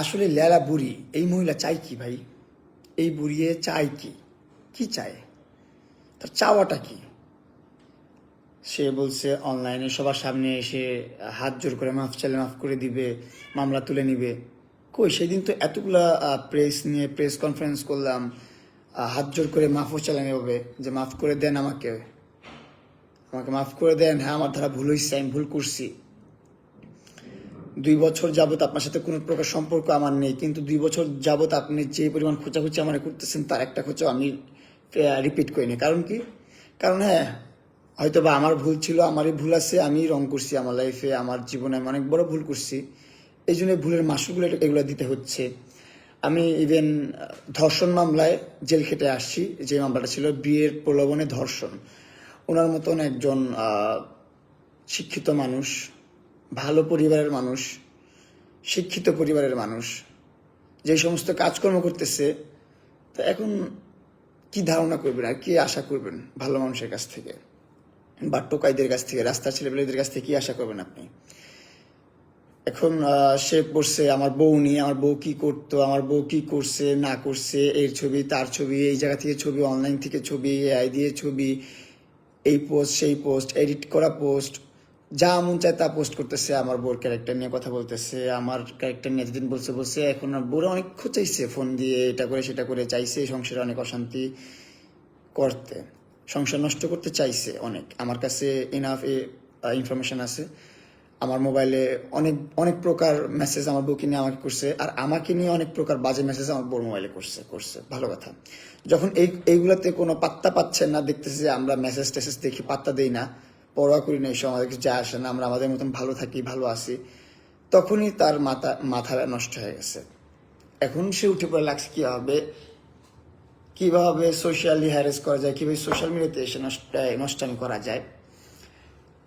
আসলে লেলা বুড়ি এই মহিলা চাই কি ভাই? এই বুড়িয়ে চাই কি? কি চায়? তার চাওয়াটা কি? সে বলছে অনলাইনে সবার সামনে এসে হাত জোর করে মাফ চাইলে মাফ করে দিবে, মামলা তুলে নিবে। কই সেদিন তো এতগুলা প্রেস নিয়ে প্রেস কনফারেন্স করলাম, হাত জোর করে মাফও চালানো হবে যে মাফ করে দেন, আমাকে আমাকে মাফ করে দেন। হ্যাঁ, আমার দ্বারা ভুল হয়েছে, আমি ভুল করছি। 2 বছর যাবত আপনার সাথে কোনো প্রকার সম্পর্ক আমার নেই, কিন্তু 2 বছর যাবত আপনি যে পরিমাণ খোঁচাখুচি আমার করতেছেন তার একটা খোঁচাও আমি রিপিট করিনি। কারণ কি? কারণ হ্যাঁ, হয়তো বা আমার ভুল ছিল, আমারই ভুল আছে, আমি রং করছি আমার লাইফে, আমার জীবনে আমি অনেক বড় ভুল করছি। এই জন্য ভুলের মাসুলগুলো এগুলো দিতে হচ্ছে। আমি ইভেন ধর্ষণ মামলায় জেল খেটে আসছি, যে মামলাটা ছিল বিয়ের প্রলোভনে ধর্ষণ। ওনার মতন একজন শিক্ষিত মানুষ, ভালো পরিবারের মানুষ, শিক্ষিত পরিবারের মানুষ যে সমস্ত কাজকর্ম করতেছে, তো এখন কি ধারণা করবেন আর কি আশা করবেন ভালো মানুষের কাছ থেকে বা টোকাইদের কাছ থেকে, রাস্তার ছেলেপেলেদের কাছ থেকে কি আশা করবেন আপনি? এখন সে পড়ছে আমার বউ নিয়ে, আমার বউ কি করতো, আমার বউ কি করছে না করছে, এর ছবি তার ছবি, এই জায়গা থেকে ছবি, অনলাইন থেকে ছবি, এআই দিয়ে ছবি, এই পোস্ট সেই পোস্ট, এডিট করা পোস্ট, যা মন চায় তা পোস্ট করতেছে। আমার বউর ক্যারেক্টার নিয়ে কথা বলতেছে, আমার ক্যারেক্টার নিয়ে এতদিন বলছে বলছে, এখন বউরা অনেক খোঁচাইছে ফোন দিয়ে, এটা করে সেটা করে, চাইছে সংসারে অনেক অশান্তি করতে, সংসার নষ্ট করতে চাইছে অনেক। আমার কাছে ইনাফ ইনফরমেশন আছে, আমার মোবাইলে অনেক অনেক প্রকার মেসেজ আমার বউকে নিয়ে আমাকে করছে, আর আমাকে নিয়ে অনেক প্রকার বাজে মেসেজ আমার বউর মোবাইলে করছে করছে ভালো কথা। যখন এইগুলাতে কোনো পাত্তা পাচ্ছেন না, দেখতেছে যে আমরা মেসেজ টেসেজ দেখি, পাত্তা দেই না, পরোয়া করি না, এসব আমাদের কিছু যায় আসে না, আমরা আমাদের মতন ভালো থাকি, ভালো আছি, তখনই তার মাথা নষ্ট হয়ে গেছে। এখন সে উঠে পড়ে লাগছে কিভাবে সোশ্যালি হ্যারেস করা যায়, কিভাবে সোশ্যাল মিডিয়াতে এসে নষ্টামি করা যায়।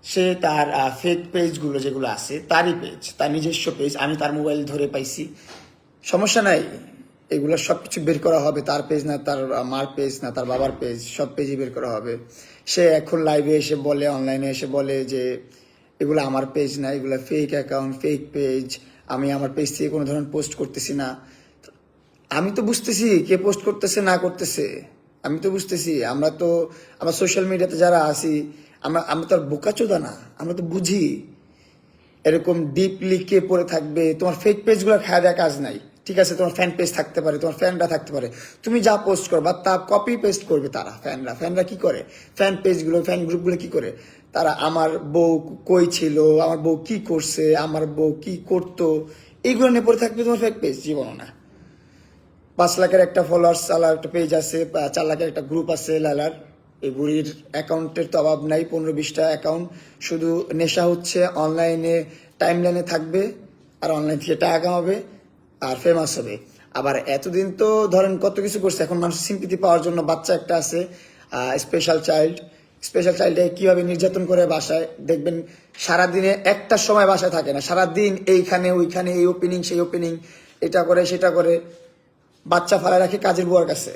সে তার ফেক পেজগুলো যেগুলো আছে, তারই পেজ, তার নিজস্ব পেজ, আমি তার মোবাইল ধরে পাইছি, সমস্যা নাই, এগুলো সব কিছু বের করা হবে। তার পেজ না, তার মার পেজ না, তার বাবার পেজ, সব পেজই বের করা হবে। সে এখন লাইভে এসে বলে, অনলাইনে এসে বলে যে এগুলো আমার পেজ না, এগুলো ফেক অ্যাকাউন্ট, ফেক পেজ, আমি আমার পেজ থেকে কোনো ধরনের পোস্ট করতেছি না। আমি তো বুঝতেছি কে পোস্ট করতেছে না করতেছে, আমি তো বুঝতেছি। আমরা সোশ্যাল মিডিয়াতে যারা আছি, আমরা তো আর বোকাচোদা না, আমরা তো বুঝি এরকম ডিপলি কে পড়ে থাকবে। তোমার ফেক পেজগুলো খাওয়া দেওয়া কাজ নাই, ঠিক আছে? তোমার ফ্যান পেজ থাকতে পারে, তোমার ফ্যানরা থাকতে পারে, তুমি যা পোস্ট করবা তা কপি পেস্ট করবে তারা। ফ্যানরা কি করে, ফ্যান পেজগুলো, ফ্যান গ্রুপগুলো কি করে, তারা আমার বউ কই ছিল, আমার বউ কি করছে, আমার বউ কি করতো, এইগুলো নিয়ে পড়ে থাকবে তোমার ফেক পেজ। জীবনও না। 5 লাখের একটা ফলোয়ার্স লালার একটা পেজ আছে, 4 লাখের একটা গ্রুপ আছে লালার। এই বুড়ির অ্যাকাউন্টের তো অভাব নাই, 15-20টা অ্যাকাউন্ট। শুধু নেশা হচ্ছে অনলাইনে, টাইমলাইনে থাকবে, আর অনলাইন থেকে টাকা কামাবে আর ফেমাস হবে। আবার এতদিন তো ধরেন কত কিছু করছে, এখন মানুষ সিম্পিতি পাওয়ার জন্য বাচ্চা একটা আছে, স্পেশাল চাইল্ডে কিভাবে নির্যাতন করে বাসায়, দেখবেন সারাদিনে একটা সময় বাসায় থাকে না, সারাদিন এইখানে ওইখানে, এই ওপেনিং সেই ওপেনিং, এটা করে সেটা করে, বাচ্চা ফালায় রাখে কাজের বুয়ার কাছে,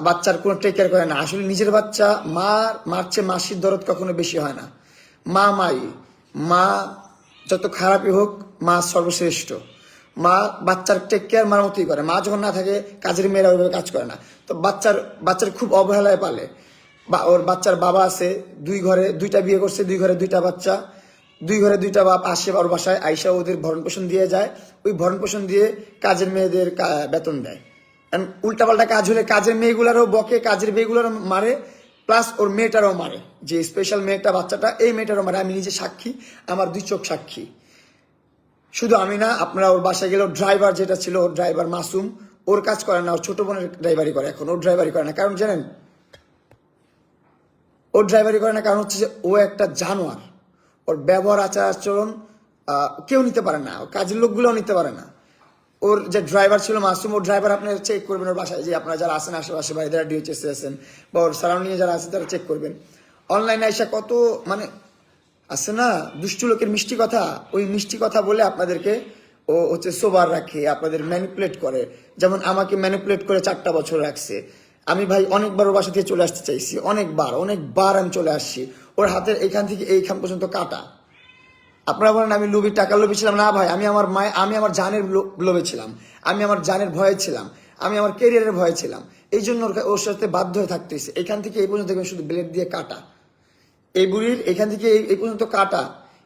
বাচ্চার কোনো টেক কেয়ার করে না। আসলে নিজের বাচ্চা মার চেয়ে মাসির দরদ কখনো বেশি হয় না। মা যত খারাপই হোক, মা সর্বশ্রেষ্ঠ। মা বাচ্চার টেক কেয়ার মার মতোই করে। মা যখন না থাকে, কাজের মেয়েরা ওইভাবে কাজ করে না। তো বাচ্চার খুব অবহেলায় পালে। ওর বাচ্চার বাবা আছে, 2 ঘরে 2টা বিয়ে করছে, 2 ঘরে 2টা বাচ্চা, 2 ঘরে 2টা বাপ আসে ওর বাসায়, আইসা ওদের ভরণ পোষণ দিয়ে যায়। ওই ভরণ পোষণ দিয়ে কাজের মেয়েদের বেতন দেয়। উল্টাপাল্টা কাজ হলে কাজের মেয়েগুলারও বকে, কাজের মেয়েগুলারও মারে, প্লাস ওর মেয়েটারও মারে। যে স্পেশাল মেয়েটা, বাচ্চাটা, এই মেয়েটারও মারে। আমি নিজে সাক্ষী, আমার 2 চোখ সাক্ষী। শুধু আমি না, আপনারা ওর বাসায় গেলে ড্রাইভার যেটা ছিল, ওর ড্রাইভার মাসুম, ওর কাজ করে না, ওর ছোট বোনের ড্রাইভারি করে। এখন ওর ড্রাইভারি করে না, কারণ জানেন ওর ড্রাইভারি করে না কারণ হচ্ছে যে ও একটা জানোয়ার। ওর ব্যবহার, আচার আচরণ কেউ নিতে পারে না, কাজের লোকগুলোও নিতে পারে না। ওর যে ড্রাইভার ছিল মাসুম, ওর ড্রাইভার আপনারা চেক করবেন ওর বাসায়, যে আপনারা যারা আছেন আশেপাশে বা যারা ডিএইচএসে আছেন বা ওর সারাউন্ডিংয়ে যারা আছে তারা চেক করবেন। অনলাইনে আইসা কত মানে আছে না দুষ্টু লোকের মিষ্টি কথা, ওই মিষ্টি কথা বলে আপনাদেরকে ও হচ্ছে সোবার রাখে, আপনাদের ম্যানিপুলেট করে। যেমন আমাকে ম্যানিপুলেট করে 4টা বছর রাখছে। আমি ভাই অনেকবার ওর বাসা থেকে চলে আসতে চাইছি, অনেকবার আমি চলে আসছি। ওর হাতের এইখান থেকে এইখান পর্যন্ত কাটা, আপনারা বলেন আমি লোভী, টাকার লোভী ছিলাম। না ভাই, আমি আমার জানের লোভে ছিলাম, আমি আমার জানের ভয়ে ছিলাম, আমি আমার ক্যারিয়ারের ভয়ে ছিলাম। এই জন্য ওর সাথে বাধ্য হয়ে থাকতে হয়েছে। এখান থেকে এই পর্যন্ত দেখবেন শুধু ব্লেড দিয়ে কাটা। এই বুড়ির এখান থেকে এই পর্যন্ত কাটা।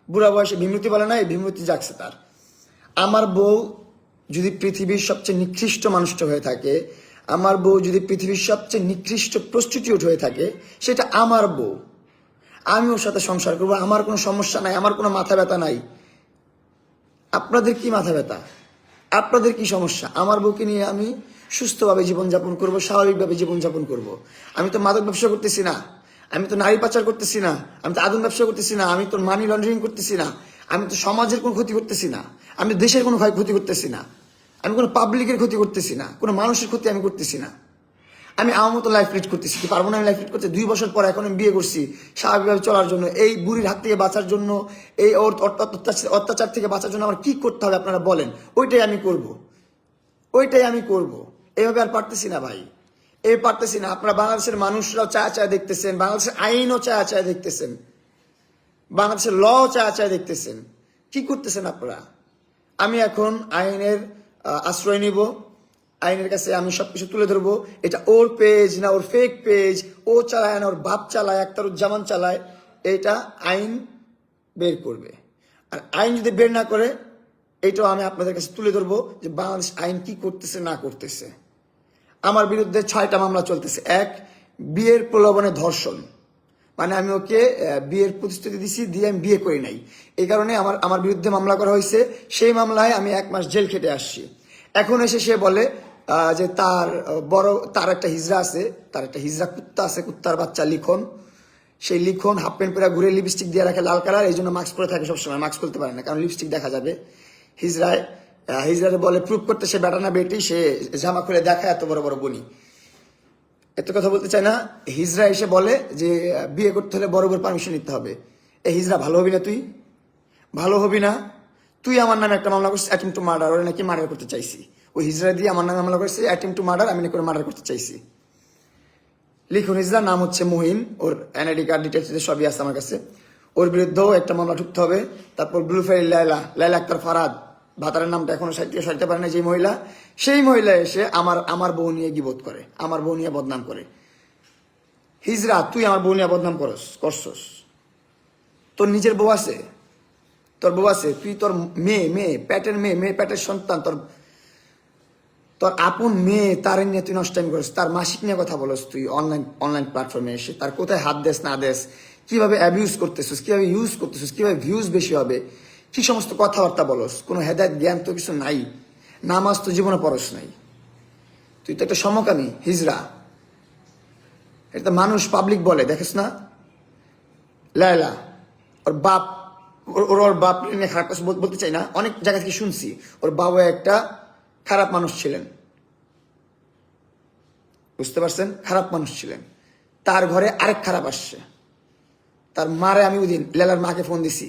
বুড়া বয়সে ভীমরতি বলে না, এই ভীমরতি জাগছে তার। আমার বউ যদি পৃথিবীর সবচেয়ে নিকৃষ্ট মানুষটা হয়ে থাকে, আমার বউ যদি পৃথিবীর সবচেয়ে নিকৃষ্ট প্রস্টিটিউট হয়ে থাকে, সেটা আমার বউ। আমি ওর সাথে সংসার করবো, আমার কোনো সমস্যা নাই, আমার কোনো মাথা ব্যথা নাই। আপনাদের কি মাথা ব্যথা? আপনাদের কি সমস্যা? আমার বউকে নিয়ে আমি সুস্থভাবে জীবনযাপন করব, স্বাভাবিকভাবে জীবনযাপন করব। আমি তো মাদক ব্যবসা করতেছি না, আমি তো নারী পাচার করতেছি না, আমি তো আগুন ব্যবসা করতেছি না, আমি তো মানি লন্ডারিং করতেছি না, আমি তো সমাজের কোনো ক্ষতি করতেছি না, আমি দেশের কোনো ক্ষতি করতেছি না, আমি কোনো পাবলিকের ক্ষতি করতেছি না, কোনো মানুষের ক্ষতি আমি করতেছি না। আমি আমার মতো লাইফ লিড করতেছি। কি পারবো না আমি লাইফ লিড করতে? 2 বছর পর এখন আমি বিয়ে করছি স্বাভাবিকভাবে চলার জন্য। এই বুড়ির হাত থেকে বাঁচার জন্য, এই ওর অত্যাচার থেকে বাঁচার জন্য আমার কি করতে হবে আপনারা বলেন। ওইটাই আমি করব, ওইটাই আমি করব। এইভাবে আর পারতেছি না ভাই, এই পারতেছি না। আপনারা বাংলাদেশের মানুষরাও চায়া চায়া দেখতেছেন, বাংলাদেশের আইনও চায়া চায়া দেখতেছেন, বাংলাদেশের ল চায়া চায়া দেখতেছেন। কি করতেছেন আপনারা? আমি এখন আইনের আশ্রয় নিব, আইনের কাছে আমি সবকিছু তুলে ধরবো। এটা ওর পেজ না ওর ফেক পেজ, ও চালায় না ওর বাপ চালায়, আখতারুজ্জামান চালায়, এটা আইন বের করবে। আর আইন যদি বের না করে, এটাও আমি আপনাদের কাছে তুলে ধরবো যে বাংলাদেশ আইন কি করতেছে না করতেছে। আমার বিরুদ্ধে 6টা মামলা চলতেছে। 1, বিয়ের প্রলোভনে ধর্ষণ, মানে আমি ওকে বিয়ের প্রতিশ্রুতি দিছি, দিয়ে আমি বিয়ে করি নাই, এই কারণে আমার বিরুদ্ধে মামলা করা হয়েছে। সেই মামলায় আমি 1 মাস জেল খেটে আসছি। এখন এসে সে বলে যে তার একটা হিজড়া আছে, তার একটা হিজড়া কুত্তা আছে, কুত্তার বাচ্চা লিখন। সেই লিখন হাফ প্যান্ট পরে ঘুরে লিপস্টিক দিয়ে রাখে লাল কালার, এই জন্য মাস্ক পরে থাকে সবসময়। মাস্ক খুলতে পারে না কারণ লিপস্টিক দেখা যাবে। হিজড়ারে বলে প্রুভ করতে সে বেটা না বেটি, সে জামা খুলে দেখায় এত বড় বড় বনি। এত কথা বলতে চায় না। হিজড়া এসে বলে যে বিয়ে করতে হলে বড় বড় পারমিশন নিতে হবে। এই হিজড়া ভালো হবি না তুই? ভালো হবি না? তুই আমার নামে একটা মামলা করছিস অ্যাটেম্প টু মার্ডার, ওরা নাকি মার্ডার করতে চাইছি। ওই হিজড়া দিয়ে আমার নামে মামলা করছে অ্যাটেম্প টু মার্ডার, আমি নাকি মার্ডার করতে চাইছি। লিখুন, হিজড়ার নাম হচ্ছে মহিন, ওর এনআইডি কার্ড ডিটেলস সবই আছে আমার কাছে। ওর বিরুদ্ধেও একটা মামলা ঢুকতে হবে। তারপর ব্লু ফেরি লাইলা আক্তার ফারাদ, ভাতারের নামটা এখনো সাইতে পারে না যে মহিলা, সেই মহিলা এসে আমার বউ নিয়ে গিবত করে, আমার বউ নিয়ে বদনাম করে। হিজড়া, তুই আমার বউ নিয়ে বদনাম করছস? তোর নিজের বউ আছে? তোর বউ আছে? তুই তোর মেয়ে পেটের মেয়ে পেটের সন্তান, তোর আপন মেয়ে, তার নিয়ে তুই নষ্টামি করিস, তার মাসিক নিয়ে কথা বলস তুই অনলাইন প্ল্যাটফর্মে এসে। তার কোথায় হাত দেস না দেস, কিভাবে অ্যাবিউজ করতেছিস, কিভাবে ইউজ করতেছিস, কিভাবে ভিউজ বেশি হবে, কি সমস্ত কথাবার্তা বলস। কোনো হেদায়ত জ্ঞান তো কিছু নাই, নামাজ তো জীবনে পড়স নাই। তুই তো একটা সমকামী হিজড়া, এটা মানুষ পাবলিক বলে, দেখিস না? লায়লা ওর বাপ, ওর বাপ নিয়ে খারাপ কথা বলতে চাই না, অনেক জায়গা থেকে শুনছি ওর বাবা একটা খারাপ মানুষ ছিলেন, বুঝতে পারছেন? খারাপ মানুষ ছিলেন। তার ঘরে আরেক খারাপ আসছে। তার মারে আমি ওই দিন লেলার মাকে ফোন দিছি,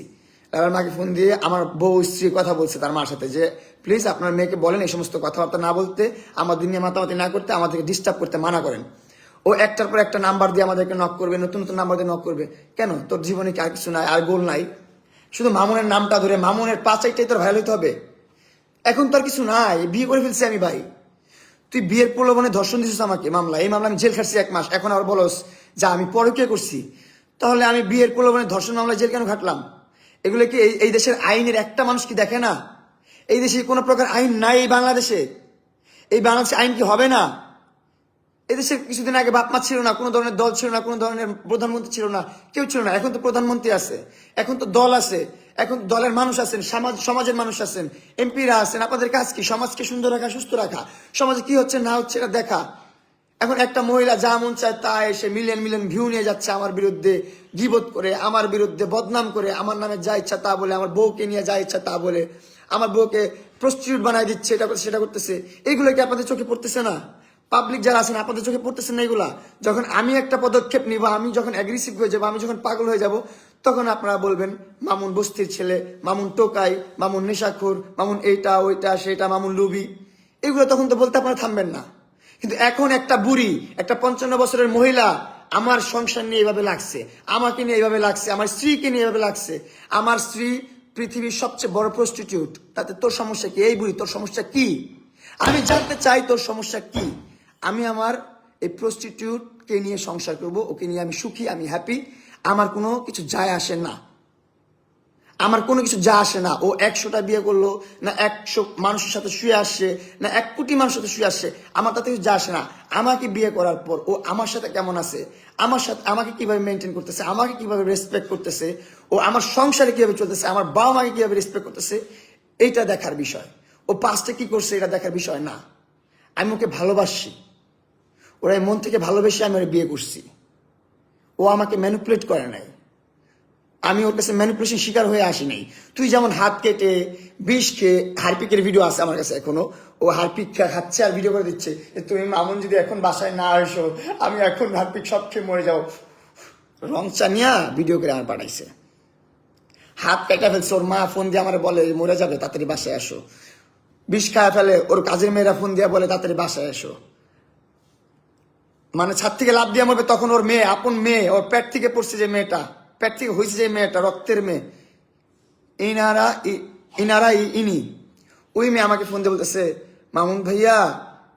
লেলার মাকে ফোন দিয়ে আমার বউ স্ত্রী কথা বলছে তার মার সাথে যে প্লিজ আপনার মেয়েকে বলেন এই সমস্ত কথাবার্তা না বলতে, আমাদের নিয়ে মাতামাতি না করতে, আমাদেরকে ডিস্টার্ব করতে মানা করেন। ও একটার পর একটা নাম্বার দিয়ে আমাদেরকে নক করবে, নতুন নতুন নাম্বার দিয়ে নক করবে। কেন? তোর জীবনে কি আর কিছু নাই, আর গোল নাই? শুধু মামুনের নামটা ধরে মামুনের 5-8টাই তোর ভাইরাল হইতে হবে? এখন তো আর কিছু নাই, বিয়ে করে ফেলছি আমি ভাই। তুই বিয়ের প্রলোভনে ধর্ষণ দিছিস আমাকে, মামলা, এই মামলা আমি জেল খাটছি 1 মাস, এখন আবার বলস যা আমি পরকীয়া করছি। তাহলে আমি বিয়ের প্রলোভনে ধর্ষণ মামলায় জেল কেন খাটলাম? এগুলো কি এই দেশের আইনের একটা মানুষ কি দেখে না? এই দেশে কোনো প্রকার আইন নাই এই বাংলাদেশে। এই বাংলাদেশে আইন কি হবে না? এদেশে কিছুদিন আগে বাপমা ছিল না, কোনো ধরনের দল ছিল না, কোনো ধরনের প্রধানমন্ত্রী ছিল না, কেউ ছিল না। এখন তো প্রধানমন্ত্রী আছে, এখন তো দল আছে, এখন দলের মানুষ আছেন, সমাজের মানুষ আছেন, এমপিরা আছেন। আপনাদের কাজ কি? সমাজকে সুন্দর রাখা, সুস্থ রাখা, সমাজে কি হচ্ছে না হচ্ছে এটা দেখা। এখন একটা মহিলা যা মন চায় তা এসে মিলিয়ন ভিউ নিয়ে যাচ্ছে আমার বিরুদ্ধে, গীবত করে, আমার বিরুদ্ধে বদনাম করে, আমার নামে যা ইচ্ছা তা বলে, আমার বউকে নিয়ে যা ইচ্ছা তা বলে, আমার বউকে প্রস্টিটিউট বানাই দিচ্ছে, এটা করছে সেটা করতেছে। এইগুলো কি আপনাদের চোখে পড়তেছে না? পাবলিক যারা আছেন আপনাদের চোখে পড়তেছেন না এগুলা? যখন আমি একটা পদক্ষেপ নিব, আমি যখন অ্যাগ্রেসিভ হয়ে যাবো, আমি যখন পাগল হয়ে যাব, তখন আপনারা বলবেন মামুন বস্তির ছেলে, মামুন টোকাই, মামুন নেশাখোর, মামুন এইটা ওইটা সেটা, মামুন লুবি। এগুলো তখন তো বলতে আপনারা থামবেন না। কিন্তু এখন একটা বুড়ি, একটা 55 বছরের মহিলা আমার সংসার নিয়ে এইভাবে লাগছে, আমাকে নিয়ে এইভাবে লাগছে, আমার স্ত্রীকে নিয়ে এইভাবে লাগছে। আমার স্ত্রী পৃথিবীর সবচেয়ে বড় প্রস্টিটিউট, তাতে তোর সমস্যা কি? এই বুড়ি, তোর সমস্যা কি? আমি জানতে চাই তোর সমস্যা কি। আমি আমার এই প্রস্টিটিউটকে নিয়ে সংসার করব, ওকে নিয়ে আমি সুখী, আমি হ্যাপি। আমার কোনো কিছু যায় আসে না, আমার কোনো কিছু যা আসে না। ও 100টা বিয়ে করলো না 100 মানুষের সাথে শুয়ে আসছে না 1 কোটি মানুষের সাথে শুয়ে আসছে, আমার তাতে কিছু যা আসে না। আমাকে বিয়ে করার পর ও আমার সাথে কেমন আছে, আমার সাথে আমাকে কিভাবে মেনটেন করতেছে, আমাকে কিভাবে রেসপেক্ট করতেছে, ও আমার সংসারে কিভাবে চলতেছে, আমার বাবা মাকে কিভাবে রেসপেক্ট করতেছে, এইটা দেখার বিষয়। ও পাস্টে কি করছে এটা দেখার বিষয় না। আমি ওকে ভালোবাসি, ওরা মন থেকে ভালোবেসে আমি ওরা বিয়ে করছি। ও আমাকে ম্যানিপুলেট করে নাই, আমি ওর কাছে ম্যানিপুলেশন শিকার হয়ে আসি নাই। তুই যেমন হাত কেটে বিষ খেয়ে, হারপিকের ভিডিও আছে আমার কাছে এখনো, ও হারপিক খাচ্ছে আর ভিডিও করে দিচ্ছে তুমি মামুন যদি এখন বাসায় না আসো আমি এখন হারপিক সব খেয়ে মরে যাও। রং চানিয়া ভিডিও করে আমার পাঠাইছে, হাত কেটে ফেলছে। ওর মা ফোন দিয়ে আমার বলে মরে যাবে, তাড়াতাড়ি বাসায় আসো। বিষ খাওয়া ফেলে, ওর কাজের মেয়েরা ফোন দিয়ে বলে তাড়াতাড়ি বাসায় আসো। মানে ছাদ থেকে লাভ দিয়ে মরবে, তখন ওর মেয়ে, আপন মেয়ে, ওর পেট থেকে পড়ছে যে মেয়েটা, পেট থেকে হয়েছে যে মেয়েটা, রক্তের মেয়ে, ইনি ওই মেয়ে আমাকে ফোন দিয়ে বলতেছে মামুন ভাইয়া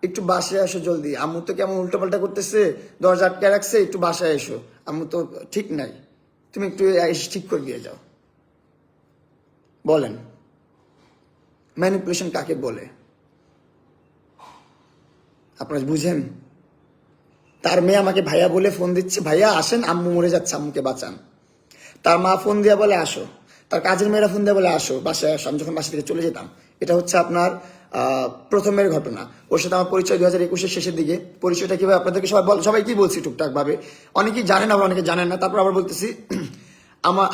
একটু বাসায় আসো জলদি, আম্মু তো কেমন উল্টো পাল্টা করতেছে, দরজা আটকে রাখছে, একটু বাসায় এসো, আম্মু তো ঠিক নাই, তুমি একটু এসে ঠিক করে দিয়ে যাও। বলেন ম্যানিপুলেশন কাকে বলে? আপনারা বুঝেন? তার মেয়ে আমাকে ভাইয়া বলে ফোন দিচ্ছে, ভাইয়া আসেন, আম্মু মরে যাচ্ছে, আম্মুকে বাঁচান। তার মা ফোন দিয়া বলে আসো, তার কাজের মেয়েরা ফোন দিয়ে বলে আসো, বাসায় আসো। আমি যখন বাসা থেকে চলে যেতাম, এটা হচ্ছে আপনার প্রথমের ঘটনা। ওর সাথে আমার পরিচয় 2021-এর শেষের দিকে। পরিচয়টা কিভাবে আপনাদেরকে সবাই কি বলছি টুকটাক ভাবে, অনেকেই জানেন আবার অনেকে জানেন না। তারপর আবার বলতেছি,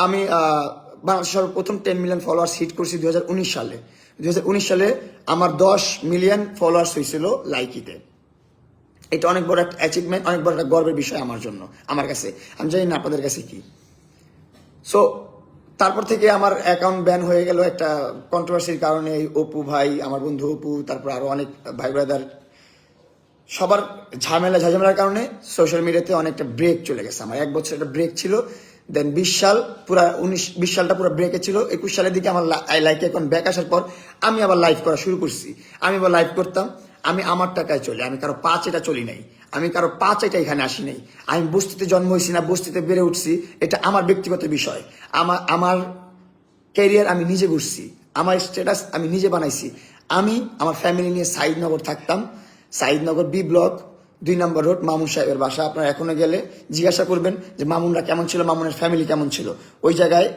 আমি বাংলাদেশের সর্বপ্রথম 10 মিলিয়ন ফলোয়ার্স হিট করছি 2019 সালে। 2019 সালে আমার 10 মিলিয়ন ফলোয়ার্স হয়েছিল লাইকিতে। এটা অনেক বড় একটা অ্যাচিভমেন্ট, অনেক বড় একটা গর্বের বিষয় আমার জন্য, আমার কাছে। আমি জানি না আপনাদের কাছে কি। সো তারপর থেকে আমার অ্যাকাউন্ট ব্যান হয়ে গেল একটা কন্ট্রোভার্সির কারণে। অপু ভাই, আমার বন্ধু অপু, তারপর আরো অনেক ভাই ব্রাদার, সবার ঝামেলার কারণে সোশ্যাল মিডিয়াতে অনেকটা ব্রেক চলে গেছে। আমার 1 বছর একটা ব্রেক ছিল, দেন 20 সাল পুরা 20 সালটা পুরো ব্রেকে ছিল। 21 সালের দিকে আমার লাইক এখন ব্যাক আসার পর আমি আবার লাইভ করা শুরু করছি। আমি আবার লাইভ করতাম, আমি আমার টাকায় চলি, আমি কারো পাঁচ এটা চলি নাই, আমি কারো পাঁচ এটা এখানে আসি নাই। আমি বস্তিতে জন্ম হয়েছি না বস্তিতে বেড়ে উঠছি, এটা আমার ব্যক্তিগত বিষয়। আমার ক্যারিয়ার আমি নিজে করছি, আমার স্ট্যাটাস আমি নিজে বানাইছি। আমি আমার ফ্যামিলি নিয়ে সাইদনগর থাকতাম, সাইদনগর বি ব্লক 2 নম্বর রোড, মামুন সাহেবের বাসা। আপনারা এখনো গেলে জিজ্ঞাসা করবেন যে মামুনরা কেমন ছিল, মামুনের ফ্যামিলি কেমন ছিল। ওই জায়গায়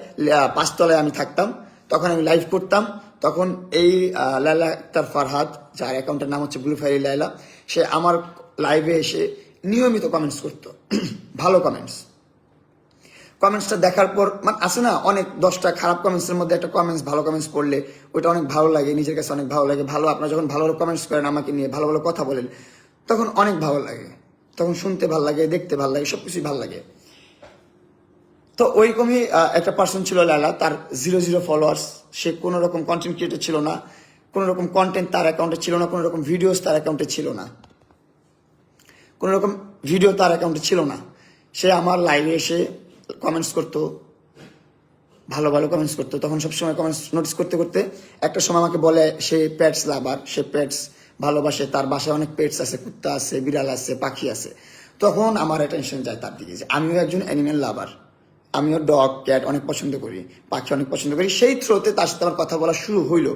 5 তলায় আমি থাকতাম। তখন আমি লাইভ করতাম। তখন এই লাইলা আক্তার ফারহাদ, যার অ্যাকাউন্টের নাম হচ্ছে ব্লু ফায়ারি লাইলা, সে আমার লাইভে এসে নিয়মিত কমেন্টস করতো, ভালো কমেন্টসটা দেখার পর মানে আছে না, অনেক 10টা খারাপ কমেন্টসের মধ্যে একটা কমেন্টস, ভালো কমেন্টস পড়লে ওইটা অনেক ভালো লাগে, নিজের কাছে অনেক ভালো লাগে। আপনারা যখন ভালো কমেন্টস করেন আমাকে নিয়ে, ভালো কথা বলেন, তখন অনেক ভালো লাগে, তখন শুনতে ভালো লাগে, দেখতে ভালো লাগে, সবকিছুই ভালো লাগে। তো ওইরকমই একটা পার্সন ছিল লালা, তার 0 ফলোয়ার্স। সে কোনো রকম কন্টেন্ট ক্রিয়েটর ছিল না, কোনো রকম কন্টেন্ট তার অ্যাকাউন্টে ছিল না, কোনো রকম ভিডিওস তার অ্যাকাউন্টে ছিল না, কোনো রকম ভিডিও তার অ্যাকাউন্টে ছিল না। সে আমার লাইভে এসে কমেন্টস করতো, ভালো কমেন্টস করতো। তখন সবসময় কমেন্টস নোটিস করতে করতে একটা সময় আমাকে বলে সে পেটস লাভার, সে পেটস ভালোবাসে, তার বাসায় অনেক পেটস আছে, কুত্তা আছে, বিড়াল আছে, পাখি আছে। তখন আমার অ্যাটেনশন যায় তার দিকে, যে আমিও একজন অ্যানিমেল লাভার, আমিও ডগ ক্যাট অনেক পছন্দ করি, পাখি অনেক পছন্দ করি। সেই থ্রোতে তার সাথে আমার কথা বলা শুরু হইলো।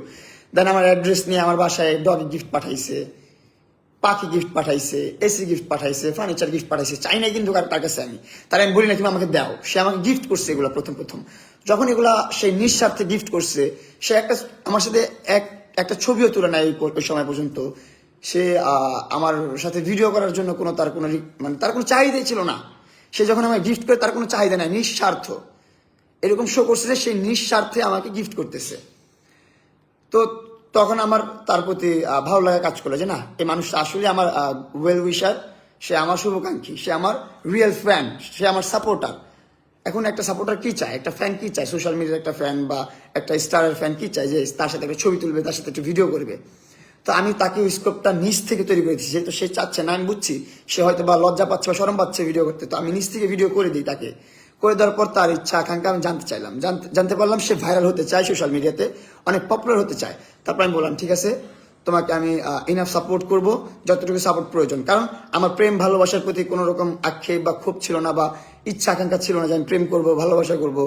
দেন আমার অ্যাড্রেস নিয়ে আমার বাসায় ডগ গিফট পাঠাইছে, পাখি গিফট পাঠাইছে, এসি গিফট পাঠাইছে, ফার্নিচার গিফট পাঠাইছে। চাই না কিন্তু তার কাছে আমি বলি না তুমি আমাকে দাও, সে আমাকে গিফট করছে এগুলো। প্রথম যখন এগুলা সে নিঃস্বার্থে গিফট করছে, সে আমার সাথে একটা ছবিও তুলে নেয় ওই সময় পর্যন্ত। সে আমার সাথে ভিডিও করার জন্য তার কোনো চাহিদাই ছিল না। সে যখন আমাকে গিফট করে, তার কোনো চাহিদা নাই, নিঃস্বার্থ এরকম শো করছে যে সে নিঃস্বার্থে আমাকে গিফট করতেছে। তো তখন আমার তার প্রতি ভালো লাগা কাজ করলো, যে না, এই মানুষটা আসলে আমার ওয়েল উইশার, সে আমার শুভাকাঙ্ক্ষী, সে আমার রিয়েল ফ্যান, সে আমার সাপোর্টার। এখন একটা সাপোর্টার কি চায়, একটা ফ্যান কি চায়, সোশ্যাল মিডিয়ার একটা ফ্যান বা একটা স্টারের ফ্যান কি চায়, যে তার সাথে একটা ছবি তুলবে, তার সাথে একটা ভিডিও করবে। তো আমি তাকে স্কোপটা নিজ থেকে তৈরি করে দিচ্ছি, যেহেতু সে চাচ্ছে না, আমি বুঝছি সে হয়তো বা লজ্জা পাচ্ছে বা শরম পাচ্ছে ভিডিও করতে, তো আমি নিজ থেকে ভিডিও করে দিই তাকে। করে দেওয়ার পর তার ইচ্ছা আকাঙ্ক্ষা আমি জানতে চাইলাম, জানতে পারলাম সে ভাইরাল হতে চায়, সোশ্যাল মিডিয়াতে অনেক পপুলার হতে চায়। তারপর আমি বললাম ঠিক আছে, তোমাকে আমি ইনাফ সাপোর্ট করব, যতটুকু সাপোর্ট প্রয়োজন। কারণ আমার প্রেম ভালোবাসার প্রতি কোনো রকম আক্ষেপ বা ক্ষোভ ছিল না, বা ইচ্ছা আকাঙ্ক্ষা ছিল না যে আমি প্রেম করবো, ভালোবাসা করবো,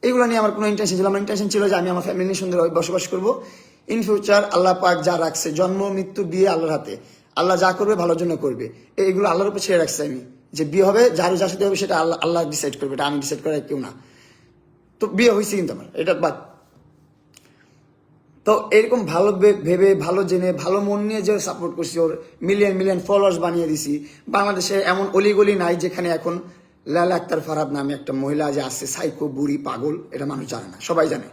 এগুলো নিয়ে আমার কোনো ইন্টেনশন ছিল। আমার ইন্টেনশন ছিল যে আমি আমার ফ্যামিলি নিয়ে সুন্দরভাবে বসবাস করবো। ইন ফিউচার আল্লাহ পাক যা রাখছে, জন্ম মৃত্যু বিয়ে আল্লাহর হাতে, আল্লাহ যা করবে ভালোর জন্য করবে, এগুলো আল্লাহর উপর ছেড়ে রাখছে আমি। যে বিয়ে হবে, যার সাথে হবে সেটা আল্লাহ আল্লাহ ডিসাইড করবে, এটা আমি ডিসাইড করার কেউ না। তো বিয়ে হয়েছে কিন্তু আমার, এটা বাদ। তো এরকম ভালো ভেবে, ভালো জেনে, ভালো মন নিয়ে যে সাপোর্ট করছি, ওর মিলিয়ন মিলিয়ন ফলোয়ার্স বানিয়ে দিছি। বাংলাদেশে এমন অলিগলি নাই যেখানে এখন লায়লা আক্তার ফারহাদ নামে একটা মহিলা যে আছে, সাইকো বুড়ি পাগল, এটা মানুষ জানে না, সবাই জানে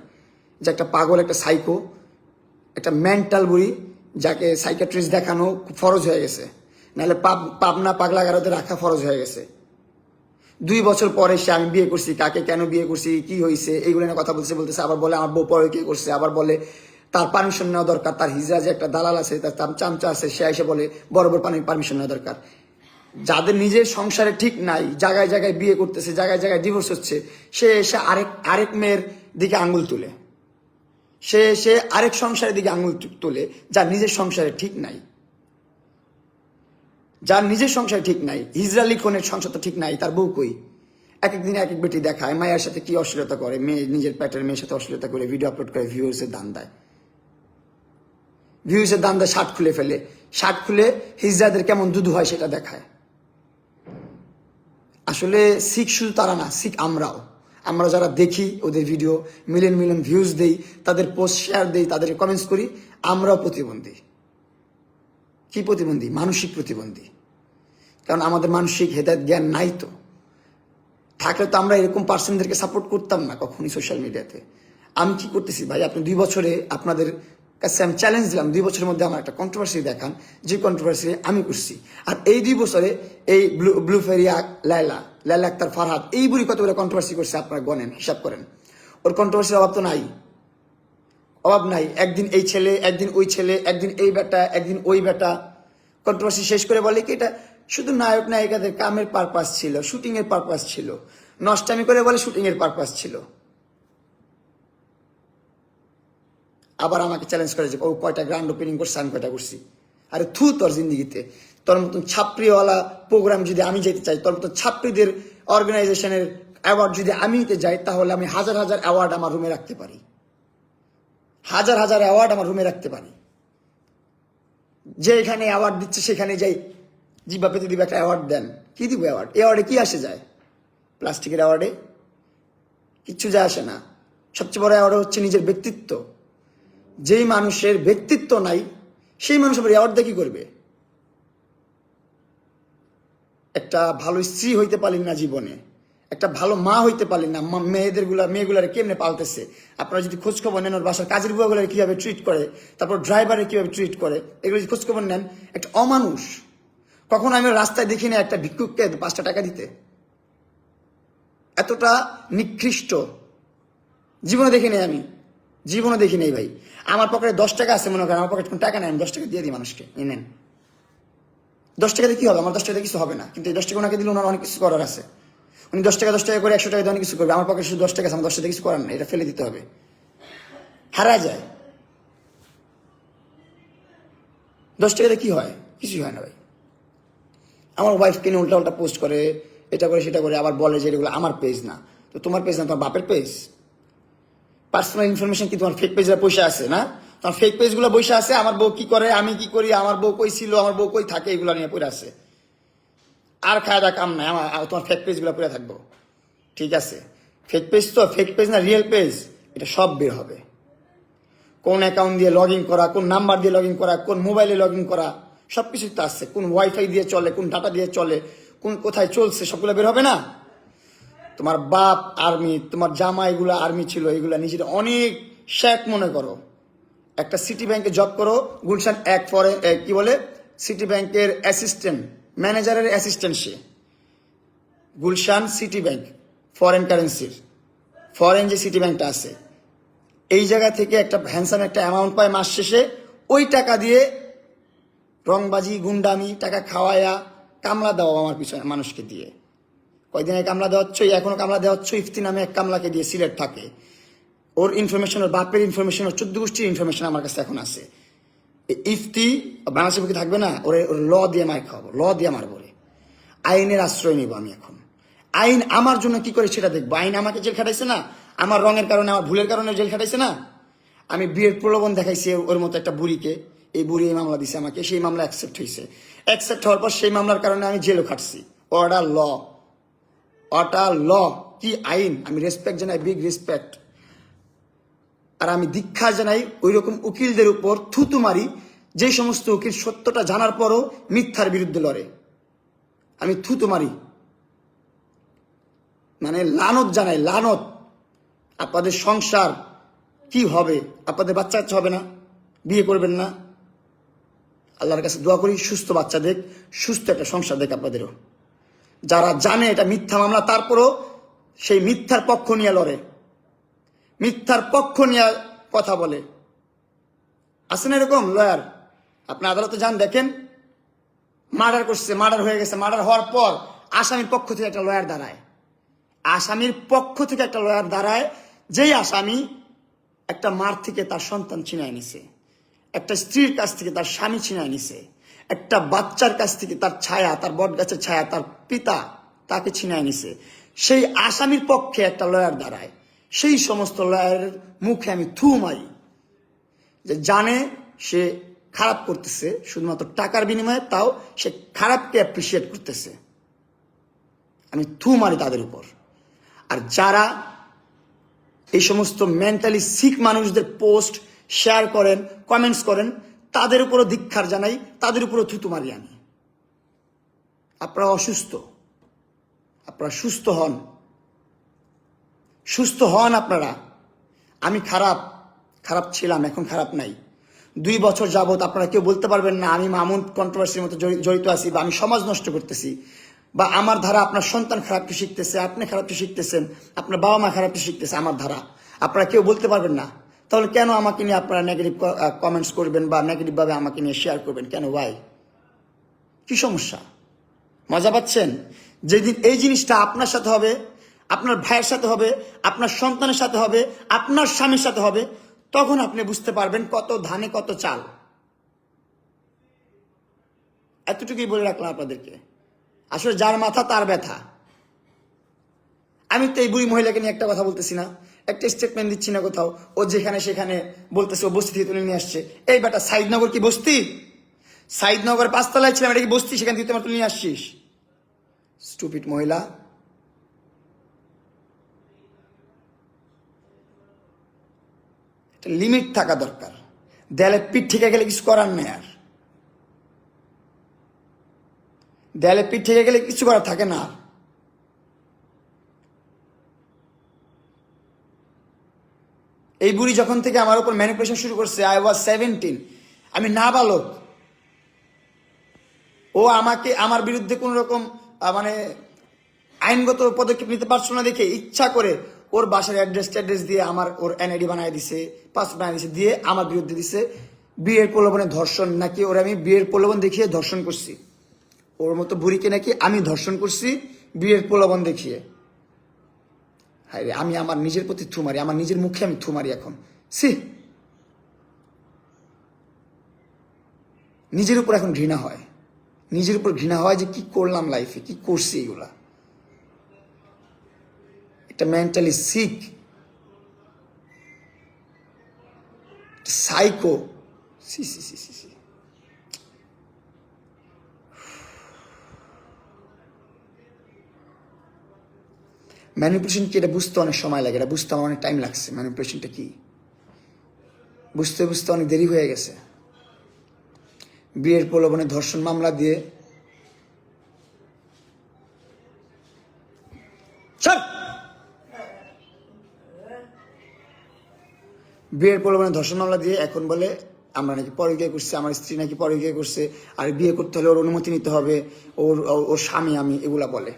যে একটা পাগল, একটা সাইকো, একটা মেন্টাল বুড়ি, যাকে সাইকিয়াট্রিস্ট দেখানো খুব ফরজ হয়ে গেছে, নাহলে পাবনা পাগলাগারোতে রাখা ফরজ হয়ে গেছে। 2 বছর পরে সে আমি বিয়ে করছি, কাকে কেন বিয়ে করছি, কি হয়েছে, এইগুলো নিয়ে কথা বলতেছে। আবার বলে আমার বউ পরে কি করছে, আবার বলে তার পারমিশন নেওয়া দরকার, তার হিজরা যে একটা দালাল আছে, তার চামচা আছে, সে এসে বলে বড় বড় পারমিশন নেওয়া দরকার। যাদের নিজের সংসারে ঠিক নাই, জায়গায় জায়গায় বিয়ে করতেছে, জায়গায় জায়গায় ডিভোর্স হচ্ছে, সে এসে আরেক মেয়ের দিকে আঙুল তুলে, সে আরেক সংসারের দিকে আঙুল তোলে, যার নিজের সংসারে ঠিক নাই, যার নিজের সংসারে ঠিক নাই। হিজরা লিখনের সংসার তো ঠিক নাই, তার বউ কই? এক একদিন এক এক বেটি দেখায়, মায়ের সাথে কি অশ্লীলতা করে, মেয়ে নিজের পেটের মেয়ের সাথে অশ্লীলতা করে ভিডিও আপলোড করে, ভিউয়ার্সের দান দেয়, শার্ট খুলে ফেলে, শার্ট খুলে হিজরাদের কেমন দুধু হয় সেটা দেখায়। আসলে শিখ শুধু তারা না, শিখ আমরা যারা দেখি ওদের ভিডিও, মিলিয়ন মিলিয়ন ভিউজ দেই, তাদের পোস্ট শেয়ার দেই, তাদের কমেন্টস করি, আমরাও প্রতিবন্ধী। কি প্রতিবন্ধী? মানসিক প্রতিবন্ধী। কারণ আমাদের মানসিক হেদায়েত জ্ঞান নাই। তো থাকলে তো আমরা এরকম পার্সনদেরকে সাপোর্ট করতাম না কখনই সোশ্যাল মিডিয়াতে। আমি কি করতেছি ভাই, আপনি 2 বছরে আপনাদের কাছে আমি চ্যালেঞ্জ দিলাম, 2 বছরের মধ্যে আমার একটা কন্ট্রোভার্সি দেখান, যে কন্ট্রোভার্সি আমি করছি। আর এই 2 বছরে এই ব্লু ফেরিয়া লায়লা আক্তার ফারহাদ, এই বুড়ি কতগুলো কন্ট্রোভার্সি করছে আপনারা গণেন, হিসাব করেন। ওর কন্ট্রোভার্সির অভাব তো নাই, অভাব নাই। একদিন এই ছেলে, একদিন ওই ছেলে, একদিন এই বেটা, একদিন ওই বেটা। কন্ট্রোভার্সি শেষ করে বলে কি এটা শুধু নায়ক নায়িকাদের কামের পারপাস ছিল, শুটিং এর পারপাস ছিল। নষ্টামি করে বলে শুটিং এর পারপাস ছিল। আবার আমাকে চ্যালেঞ্জ করে যে ও কয়টা গ্র্যান্ড ওপেনিং করছে, আমি কয়টা করছি। আরে থু তোর জিন্দিগিতে, তোর মতন ছাত্রীওয়ালা প্রোগ্রাম যদি আমি যেতে চাই, তোর মতন ছাত্রীদের অর্গানাইজেশনের অ্যাওয়ার্ড যদি আমি নিতে যাই, তাহলে আমি হাজার হাজার অ্যাওয়ার্ড আমার রুমে রাখতে পারি, হাজার হাজার অ্যাওয়ার্ড আমার রুমে রাখতে পারি। যে এখানে অ্যাওয়ার্ড দিচ্ছে সেখানে যাই, জিব্বা পেতে দিবে একটা অ্যাওয়ার্ড দেন, কি দিব অ্যাওয়ার্ড? অ্যাওয়ার্ডে কি আসে যায়? প্লাস্টিকের অ্যাওয়ার্ডে কিচ্ছু যায় আসে না। সবচেয়ে বড় অ্যাওয়ার্ড হচ্ছে নিজের ব্যক্তিত্ব। যেই মানুষের ব্যক্তিত্ব নাই, সেই মানুষ আবার অ্যাওয়ার্ড দিয়ে কি করবে? একটা ভালো স্ত্রী হইতে পারলেন না জীবনে, একটা ভালো মা হইতে পারলেন না, মেয়েগুলার কেমনে পালতেছে, আপনারা যদি খোঁজখবর নেন, ওর বাসার কাজের বুয়াগুলার কিভাবে ট্রিট করে, তারপর ড্রাইভারে কিভাবে ট্রিট করে, এগুলো যদি খোঁজখবর নেন, একটা অমানুষ। কখনো আমি রাস্তায় দেখি না একটা ভিক্ষুককে 5টা টাকা দিতে, এতটা নিকৃষ্ট জীবনে দেখি নাই, আমি জীবনে দেখি নাই ভাই। আমার পকেটে 10 টাকা আছে, মনে করেন আমার পকেটে কোনো টাকা নেই, আমি 10 টাকা দিয়ে দিই মানুষকে, নেন। 10 টাকাতে কি হবে? আমার 10 টাকাতে কিছু হবে না, কিন্তু এই 10 টাকা ওনাকে দিলে ওনার অনেক কিছু করার আছে। উনি 10 টাকা করে 100 টাকা দিয়ে অনেক কিছু করবে। আমার পকেটে শুধু 10 টাকা আছে, আমার 10 টাকা কিছু করার না, এটা ফেলে দিতে হবে, হারা যায়। 10 টাকাতে কি হয়? কিছুই হয় না ভাই। আমার ওয়াইফ কিনে উল্টা পোস্ট করে, এটা করে সেটা করে, আবার বলে যে এগুলো আমার পেজ না। তো তোমার পেজ না, তোমার বাপের পেজ। পার্সোনাল ইনফরমেশন কি তোমার ফেক পেজে পয়সা আছে না? তোমার ফেক পেজগুলো বসে আছে, আমার বউ কি করে, আমি কি করি, আমার বউ কই ছিল, আমার বউ কই থাকে, এগুলো নিয়ে পড়ে আছে। আর খায়দা কাম নাই আমার, তোমার ফেক পেজগুলো পড়ে থাকবো। ঠিক আছে, ফেক পেজ তো ফেক পেজ না রিয়েল পেজ, এটা সব বের হবে। কোন অ্যাকাউন্ট দিয়ে লগ ইন করা, কোন নাম্বার দিয়ে লগ ইন করা, কোন মোবাইলে লগ ইন করা, সবকিছু তো আসছে। কোন ওয়াইফাই দিয়ে চলে, কোন ডাটা দিয়ে চলে, কোন কোথায় চলছে, সবগুলো বের হবে না? তোমার বাপ আর্মি, তোমার জামা এগুলো আর্মি ছিল, এগুলা নিজের অনেক শেখ মনে করো। একটা সিটি ব্যাংকে জব করো, গুলশান কি বলে, সিটি ব্যাংকের অ্যাসিস্ট্যান্ট ম্যানেজারের অ্যাসিস্ট্যান্ট সে। গুলশান সিটি ব্যাংক, ফরেন কারেন্সির, ফরেন যে সিটি ব্যাংকটা আছে, এই জায়গা থেকে একটা হ্যান্ডসাম একটা অ্যামাউন্ট পায় মাস শেষে। ওই টাকা দিয়ে রংবাজি, গুন্ডামি, টাকা খাওয়ায়া, কামলা দেওয়া আমার পিছনে মানুষকে দিয়ে। কয়দিন আগে কামলা দেওয়া হচ্ছে, এখনো কামলা দেওয়া হচ্ছে। ইফতি নামে এক কামলাকে দিয়ে, সিলেট থাকে। ওর ইনফরমেশন, ওর বাপের ইনফরমেশন, ওর 14 গোষ্ঠীর ইনফরমেশন আমার কাছে এখন আছে। ইফতি বাংলাদেশের পক্ষে থাকবে না, ওর ল দিয়ে মার খাওয়াবো, ল দিয়ে মারবো রে। আইনের আশ্রয় নিব আমি এখন। আইন আমার জন্য কি করে সেটা দেখবো। আইন আমাকে জেল খাটাইছে না, আমার রঙের কারণে, আমার ভুলের কারণে জেল খাটাইছে না। আমি বিয়ের প্রলোভন দেখাইছি ওর মতো একটা বুড়িকে, এই বুড়ি এই মামলা দিছে আমাকে, সেই মামলা অ্যাকসেপ্ট হয়েছে। অ্যাকসেপ্ট হওয়ার পর সেই মামলার কারণে আমি জেলও খাটছি। অর্ডার ল, অর্ডার ল, কি আইন। আমি রেসপেক্ট জানাই, বিগ রেসপেক্ট। আর আমি দীক্ষা জানাই ওই রকম উকিলদের উপর, থুতু মারি যে সমস্ত উকিল সত্যটা জানার পরও মিথ্যার বিরুদ্ধে লড়ে। আমি থুতু মারি, মানে লানত জানাই, লানত। আপনাদের সংসার কি হবে, আপনাদের বাচ্চা কাচ্চা হবে না, বিয়ে করবেন না। আল্লাহর কাছে দোয়া করি সুস্থ বাচ্চা দেখ, সুস্থ একটা সংসার দেখ আপনাদেরও। যারা জানে এটা মিথ্যা মামলা, তারপরও সেই মিথ্যার পক্ষ নিয়ে লড়ে, মিথ্যার পক্ষ নিয়ে কথা বলে। আছে না এরকম লয়ার? আপনি আদালতে যান, দেখেন মার্ডার করছে, মার্ডার হয়ে গেছে, মার্ডার হওয়ার পর আসামির পক্ষ থেকে একটা লয়ার দাঁড়ায়, আসামির পক্ষ থেকে একটা লয়ার দাঁড়ায়। যেই আসামি একটা মার থেকে তার সন্তান ছিনায় নিছে, একটা স্ত্রীর কাছ থেকে তার স্বামী ছিনায় নিছে, একটা বাচ্চার কাছ থেকে তার ছায়া, তার বট গাছের ছায়া, তার পিতা তাকে ছিনায় নিছে, সেই আসামির পক্ষে একটা লয়ার দাঁড়ায়। সেই সমস্ত লয়ারের মুখে আমি থু মারি, যে জানে সে খারাপ করতেছে শুধুমাত্র টাকার বিনিময়ে, তাও সে খারাপকে অ্যাপ্রিসিয়েট করতেছে। আমি থু মারি তাদের উপর। আর যারা এই সমস্ত মেন্টালি সিক মানুষদের পোস্ট শেয়ার করেন, কমেন্টস করেন, তাদের উপরও ধিক্কার জানাই, তাদের উপরও থুতু মারি আমি। আপনারা অসুস্থ, আপনারা সুস্থ হন, সুস্থ হন আপনারা। আমি খারাপ, খারাপ ছিলাম, এখন খারাপ নাই। 2 বছর যাবত আপনারা কেউ বলতে পারবেন না আমি মামুন কন্ট্রোভার্সির মতো জড়িত আছি, বা আমি সমাজ নষ্ট করতেছি, বা আমার ধারা আপনার সন্তান খারাপটি শিখতেছে, আপনি খারাপটি শিখতেছেন, আপনার বাবা মা খারাপটি শিখতেছে আমার ধারা। আপনারা কেউ বলতে পারবেন না। তাহলে কেন আমাকে নিয়ে আপনারা নেগেটিভ কমেন্টস করবেন বা নেগেটিভভাবে আমাকে নিয়ে শেয়ার করবেন? কেন, ভাই? কি সমস্যা? মজা পাচ্ছেন? যেদিন এই জিনিসটা আপনার সাথে হবে, আপনার ভাইয়ের সাথে হবে, আপনার সন্তানের সাথে হবে, আপনার স্বামীর সাথে হবে, তখন আপনি বুঝতে পারবেন কত ধানে কত চাল। এতটুকুই বলে রাখলাম আপনাদেরকে। আসলে যার মাথা তার ব্যথা। আমি তো এই বুড়ি মহিলাকে নিয়ে একটা কথা বলতেছি না, একটা স্টেটমেন্ট দিচ্ছি না কোথাও। ও যেখানে সেখানে বলতেছে ও বস্তি থেকে তুলে নিয়ে আসছে। এই বেটা, সাইদনগর কি বস্তি? সাইদনগর 5 তলায় ছিলাম, এটা কি বস্তি? সেখান থেকে তোমার তুলে নিয়ে আসছিস? স্টুপিড মহিলা। লিমিট থাকা দরকার। দেয়ালে পিঠ থেকে গেলে কিছু করার নেই। আর দেয়ালে পিঠ থেকে গেলে কিছু করার থাকে না। এই বুড়ি যখন থেকে আমার উপর ম্যানিপুলেশন শুরু করছে, I was 17, আমি নাবালক। ও আমাকে, আমার বিরুদ্ধে কোন রকম মানে আইনগত পদক্ষেপ নিতে পারছো না দেখে ইচ্ছা করে ওর বাসার অ্যাড্রেস দিয়ে আমার, ওর এনআইডি বানায় দিছে, পাসপোর্ট বানায় দিছে, দিয়ে আমার বিরুদ্ধে দিছে বিয়ের প্রলোভনে ধর্ষণ। নাকি ওর আমি বিয়ের প্রলোভন দেখিয়ে ধর্ষণ করছি, ওর মতো বুড়িকে নাকি আমি ধর্ষণ করছি বিয়ের প্রলোভন দেখিয়ে। হায় রে, আমি আমার নিজের প্রতি থু মারি, আমার নিজের মুখে আমি থু মারি এখন। সি, নিজের উপর এখন ঘৃণা হয়, নিজের উপর ঘৃণা হয় যে কি করলাম লাইফে, কি করছি এগুলা। এটা মেন্টালি সিক, সাইকো। সি সি সি সি সি। ম্যানিপুলেশন কি, এটা বুঝতে অনেক সময় লাগে, এটা বুঝতে আমার অনেক টাইম লাগছে। ম্যানিপুলেশনটা কি বুঝতে বুঝতে অনেক দেরি হয়ে গেছে। বিয়ের প্রলোভনে ধর্ষণ মামলা দিয়ে বিয়ের প্রলোভনে ধর্ষণ মামলা দিয়ে এখন বলে আমরা নাকি পরকীয়া করছি, আমার স্ত্রী নাকি পরকীয়া করছে, আর বিয়ে করতে হলে ওর অনুমতি নিতে হবে, ওর স্বামী আমি, এগুলা বলে।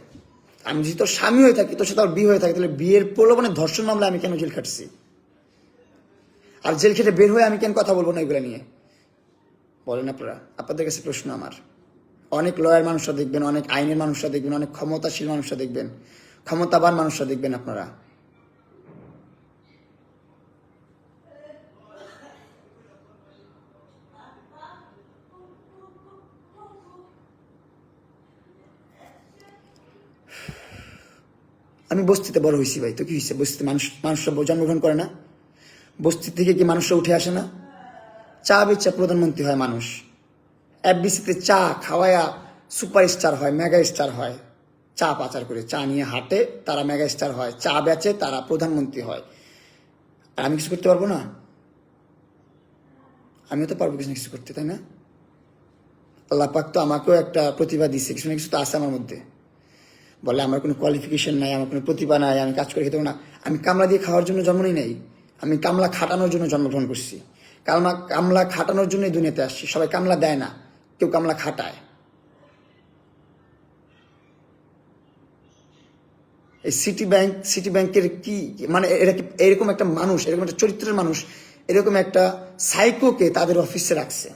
আমি যদি তোর স্বামী হয়ে থাকি, তোর সাথে আর বিয়ে হয়ে থাকে, তাহলে বিয়ের প্রলোভনে ধর্ষণ মামলা আমি কেন জেল খাটছি? আর জেল খেটে বের হয়ে আমি কেন কথা বলবো না এগুলা নিয়ে? বলেন আপনারা, আপনাদের কাছে প্রশ্ন আমার। অনেক লয়ার মানুষরা দেখবেন, অনেক আইনের মানুষরা দেখবেন, অনেক ক্ষমতাশীল মানুষরা দেখবেন, ক্ষমতাবান মানুষরা দেখবেন আপনারা। আমি বস্তিতে বড় হয়েছি ভাই, তো কি হয়েছে? বস্তিতে মানুষরা জন্মগ্রহণ করে না? বস্তি থেকে কি মানুষরা উঠে আসে না? চা বেচা প্রধানমন্ত্রী হয় মানুষ, এফবিসিতে চা খাওয়ায়া সুপারস্টার হয়, মেগা স্টার হয়। চা পাচার করে চা নিয়ে হাঁটে, তারা মেগা স্টার হয়, চা বেচে তারা প্রধানমন্ত্রী হয়। আর আমি কিছু করতে পারবো না? আমিও তো পারবো কিছু না কিছু করতে, তাই না? আল্লাহ পাক তো আমাকেও একটা প্রতিভা দিচ্ছে, কিছু না কিছু তো আছে আমার মধ্যে। বলে আমার কোনো কোয়ালিফিকেশন নাই, আমার কোনো প্রতিভা নাই, আমি কাজ করে খেতে পারবো না। আমি কামলা দিয়ে খাওয়ার জন্য জন্ম নেই, আমি কামলা খাটানোর জন্য জন্মগ্রহণ করছি। কামলা খাটানোর জন্যই দুনিয়াতে আসছি। সবাই কামলা দেয় না, কেউ কামলা খাটায়। এই সিটি ব্যাংকের কি মানে, এরা কি এরকম একটা মানুষ, এরকম একটা চরিত্রের মানুষ, এরকম একটা সাইকোকে তাদের অফিসে রাখছে।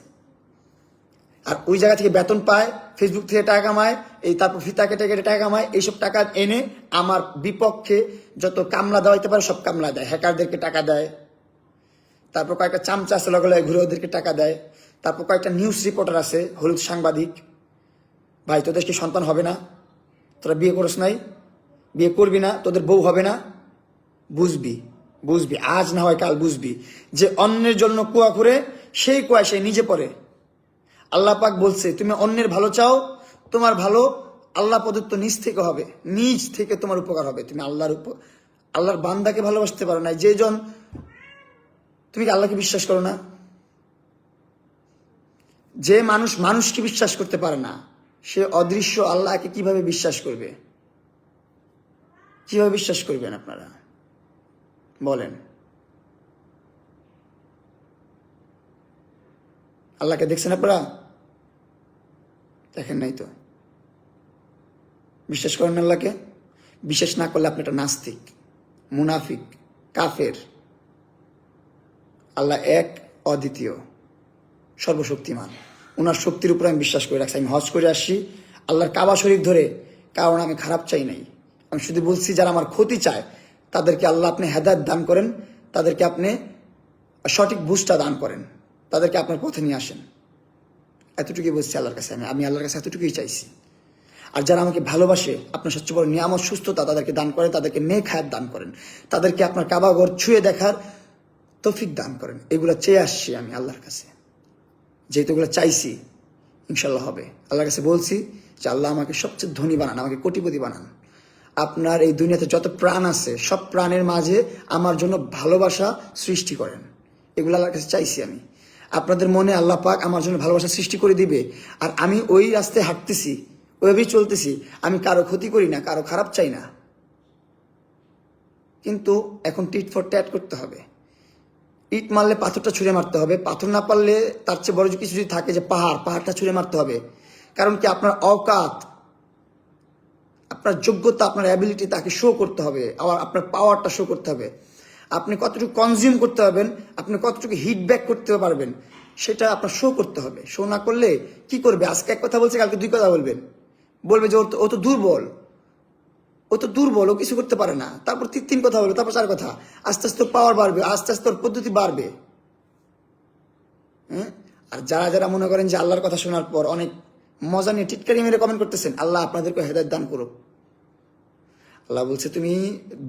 আর ওই জায়গা থেকে বেতন পায়, ফেসবুক থেকে টাকা কামায়, এই তারপর ফিতা কেটে কেটে টাকা কামায়। এইসব টাকা এনে আমার বিপক্ষে যত কামলা দেওয়াইতে পারে সব কামলা দেয়, হ্যাকারদেরকে টাকা দেয়। তারপর কয়েকটা চামচা আছে লগলে ঘুরে ওদেরকে টাকা দেয়। তারপর কয়েকটা নিউজ রিপোর্টার আছে, হলুদ সাংবাদিক। ভাই তোদের কি সন্তান হবে না? তোরা বিয়ে করিস নাই, বিয়ে করবি না, তোদের বউ হবে না? বুঝবি, বুঝবি, আজ না হয় কাল বুঝবি যে অন্যের জন্য কুয়া করে সেই কুয়া সে নিজে পড়ে। আল্লাহ পাক বলছে তুমি অন্যের ভালো চাও, তোমার ভালো আল্লাহ প্রদত্ত নিজ থেকে হবে, নিজ থেকে তোমার উপকার হবে। তুমি আল্লাহর বান্দাকে ভালোবাসতে পারো না। যেজন, তুমি কি আল্লাহকে বিশ্বাস করো না? যে মানুষ মানুষকে বিশ্বাস করতে পারে না, সে অদৃশ্য আল্লাহকে কিভাবে বিশ্বাস করবে? কিভাবে বিশ্বাস করবেন আপনারা বলেন? আল্লাহকে দেখছেন আপনারা? দেখেন নাই তো। বিশ্বাস করেন না আল্লাহকে? বিশ্বাস না করলে আপনি একটা নাস্তিক, মুনাফিক, কাফের। আল্লাহ এক, অদ্বিতীয়, সর্বশক্তিমান। ওনার শক্তির উপর আমি বিশ্বাস করে রাখছি। আমি হজ করে আসছি আল্লাহর কাবা শরীফ ধরে, কারণ আমি খারাপ চাই নাই। আমি শুধু বলছি যারা আমার ক্ষতি চায় তাদেরকে আল্লাহ আপনি হেদায়েত দান করেন, তাদেরকে আপনি সঠিক বুঝটা দান করেন, তাদেরকে আপনার পথে নিয়ে আসেন। এতটুকুই বলছি আল্লাহর কাছে। আমি আল্লাহর কাছে এতটুকুই চাইছি। আর যারা আমাকে ভালোবাসে, আপনার সবচেয়ে বড় নিয়ামত সুস্থতা তাদেরকে দান করেন, তাদেরকে নেক হায়াত দান করেন, তাদেরকে আপনার কাবা ঘর ছুঁয়ে দেখার তৌফিক দান করেন। এগুলো চেয়ে আসছি আমি আল্লাহর কাছে। যেহেতু এগুলো চাইছি, ইনশাল্লাহ হবে। আল্লাহর কাছে বলছি যে আল্লাহ আমাকে সবচেয়ে ধনী বানান, আমাকে কোটিপতি বানান। আপনার এই দুনিয়াতে যত প্রাণ আছে সব প্রাণের মাঝে আমার জন্য ভালোবাসা সৃষ্টি করেন। এগুলো আল্লাহর কাছে চাইছি আমি। আপনাদের মনে আল্লাহ পাক আমার জন্য ভালোবাসা সৃষ্টি করে দিবে। আর আমি ওই রাস্তায় হাঁটতেছি, ওইভাবেই চলতেছি। আমি কারো ক্ষতি করি না, কারো খারাপ চাই না। কিন্তু এখন টিট ফর ট্যাট করতে হবে। ইট মারলে পাথরটা ছুঁড়ে মারতে হবে, পাথর না পারলে তার চেয়ে বড় কিছু যদি থাকে যে পাহাড়টা ছুঁড়ে মারতে হবে। কারণ কি, আপনার অকাত, আপনার যোগ্যতা, আপনার অ্যাবিলিটি তাকে শো করতে হবে। আবার আপনার পাওয়ারটা শো করতে হবে। আপনি কতটুকু কনজিউম করতে পারবেন, আপনি কতটুকু হিট ব্যাক করতে পারবেন, সেটা আপনার শো করতে হবে। শো না করলে কি করবে? আজকে এক কথা বলছে, কালকে দুই কথা বলবে যে ও তো দুর্বল, ও কিছু করতে পারে না। তারপর তিন কথা বলবে, তারপর চার কথা। আস্তে আস্তে পাওয়ার বাড়বে, আস্তে আস্তে ওর পদ্ধতি বাড়বে। হ্যাঁ, আর যারা যারা মনে করেন যে আল্লাহর কথা শোনার পর অনেক মজা নিয়ে টিটকারি মেরে কমেন্ট করতেছেন, আল্লাহ আপনাদেরকে হেদায়েত দান করুক। আল্লাহ বলছে তুমি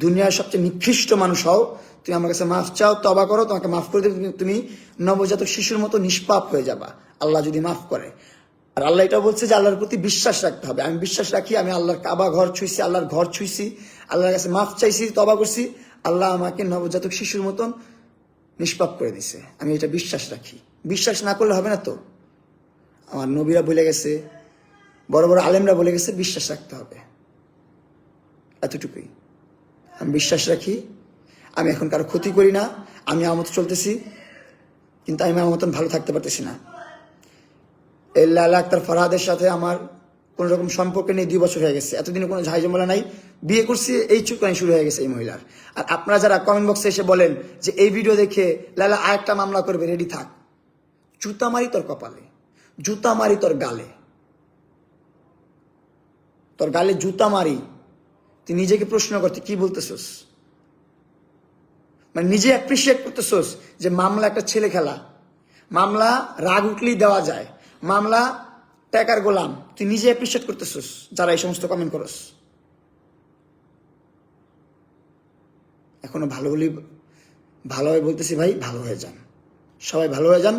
দুনিয়ার সবচেয়ে নিকৃষ্ট মানুষ হও, তুমি আমার কাছে মাফ চাও, তওবা করো, তোমাকে মাফ করে দেবে, তুমি নবজাতক শিশুর মতো নিষ্পাপ হয়ে যাবা আল্লাহ যদি মাফ করে। আর আল্লাহ এটা বলছে যে আল্লাহর প্রতি বিশ্বাস রাখতে হবে। আমি বিশ্বাস রাখি, আমি আল্লাহর কাবা ঘর ছুঁইছি, আল্লাহর ঘর ছুঁইছি, আল্লাহর কাছে মাফ চাইছি, তওবা করছি, আল্লাহ আমাকে নবজাতক শিশুর মতন নিষ্পাপ করে দিছে। আমি এটা বিশ্বাস রাখি। বিশ্বাস না করলে হবে না তো। আমার নবীরা বলে গেছে, বড় বড় আলেমরা বলে গেছে, বিশ্বাস রাখতে হবে। এতটুকুই। আমি বিশ্বাস রাখি। আমি এখন কারো ক্ষতি করি না, আমি আমার মতো চলতেছি, কিন্তু আমি আমার মতন ভালো থাকতে পারতেছি না। এই লায়লা আক্তার ফরহাদের সাথে আমার কোন রকম সম্পর্ক নেই, 2 বছর হয়ে গেছে। এতদিনে কোনো ঝাইঝামেলা নাই, বিয়ে করছি, এই চুকানি শুরু হয়ে গেছে এই মহিলার। আর আপনারা যারা কমেন্ট বক্সে এসে বলেন যে এই ভিডিও দেখে লায়লা আরেকটা মামলা করবে, রেডি থাক। জুতা মারি তোর কপালে, জুতা মারি তোর গালে। তোর গালে জুতা মারি, তুই নিজেকে প্রশ্ন করতে কি বলতেছস? মানে নিজে অ্যাপ্রিসিয়েট করতেছস যে মামলা একটা ছেলে খেলা, মামলা রাগ উঠলেই দেওয়া যায়, মামলা টাকার গোলাম, তুই নিজে অ্যাপ্রিসিয়েট করতেছস যারা এই সমস্ত কমেন্ট করস। এখনো ভালোভাবে বলতেছি ভাই, ভালো হয়ে যান, সবাই ভালো হয়ে যান,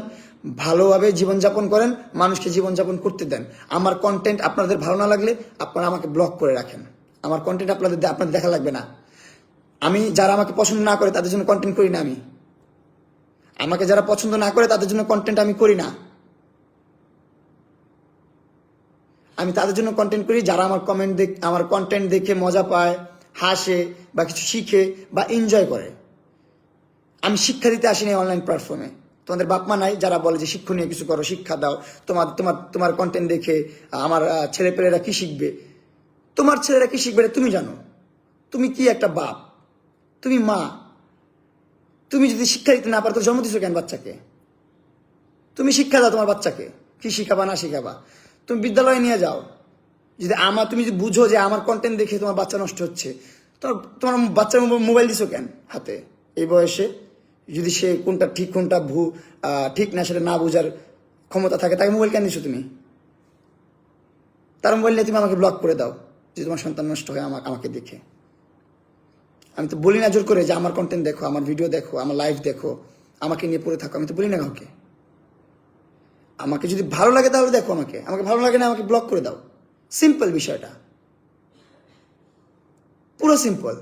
ভালোভাবে জীবনযাপন করেন, মানুষকে জীবনযাপন করতে দেন। আমার কন্টেন্ট আপনাদের ভালো না লাগলে আপনারা আমাকে ব্লক করে রাখেন, আমার কন্টেন্ট আপনাদের দেখা লাগবে না। আমি যারা আমাকে পছন্দ না করে তাদের জন্য কন্টেন্ট করি না, আমাকে যারা পছন্দ না করে তাদের জন্য কন্টেন্ট আমি করি না। আমি তাদের জন্য কন্টেন্ট করি যারা আমার কন্টেন্ট দেখে মজা পায়, হাসে বা কিছু শিখে বা এনজয় করে। আমি শিক্ষা দিতে আসিনি অনলাইন প্ল্যাটফর্মে। তোমাদের বাপ মা নাই যারা বলে যে শিক্ষণীয় কিছু করো, শিক্ষা দাও, তোমার কন্টেন্ট দেখে আমার ছেলেপেলেরা কি শিখবে? তোমার ছেলেরা কি শিখবে তুমি জানো। তুমি কি একটা বাপ, তুমি মা, তুমি যদি শিক্ষা দিতে না পারো তো জন্ম দিছো কেন বাচ্চাকে? তুমি শিক্ষা দাও তোমার বাচ্চাকে, কি শিখাবা না শিখাবা। তুমি বিদ্যালয়ে নিয়ে যাও। তুমি যদি বুঝো যে আমার কন্টেন্ট দেখে তোমার বাচ্চা নষ্ট হচ্ছে, তোমার বাচ্চার মোবাইল দিছো কেন হাতে এই বয়সে? যদি সে কোনটা ঠিক কোনটা ঠিক না সেটা না বোঝার ক্ষমতা থাকে, তাকে মোবাইল কেন দিছো তুমি? তার মোবাইল নিয়ে তুমি আমাকে ব্লক করে দাও যে তোমার সন্তান নষ্ট হয় আমাকে দেখে। আমি তো বলি না জোর করে যে আমার কন্টেন্ট দেখো, আমার ভিডিও দেখো, আমার লাইভ দেখো, আমাকে নিয়ে পড়ে থাকো, আমি তো বলি না কাউকে। আমাকে যদি ভালো লাগে তাহলে দেখো, আমাকে ভালো লাগে না আমাকে ব্লক করে দাও। সিম্পল বিষয়টা, পুরো সিম্পল।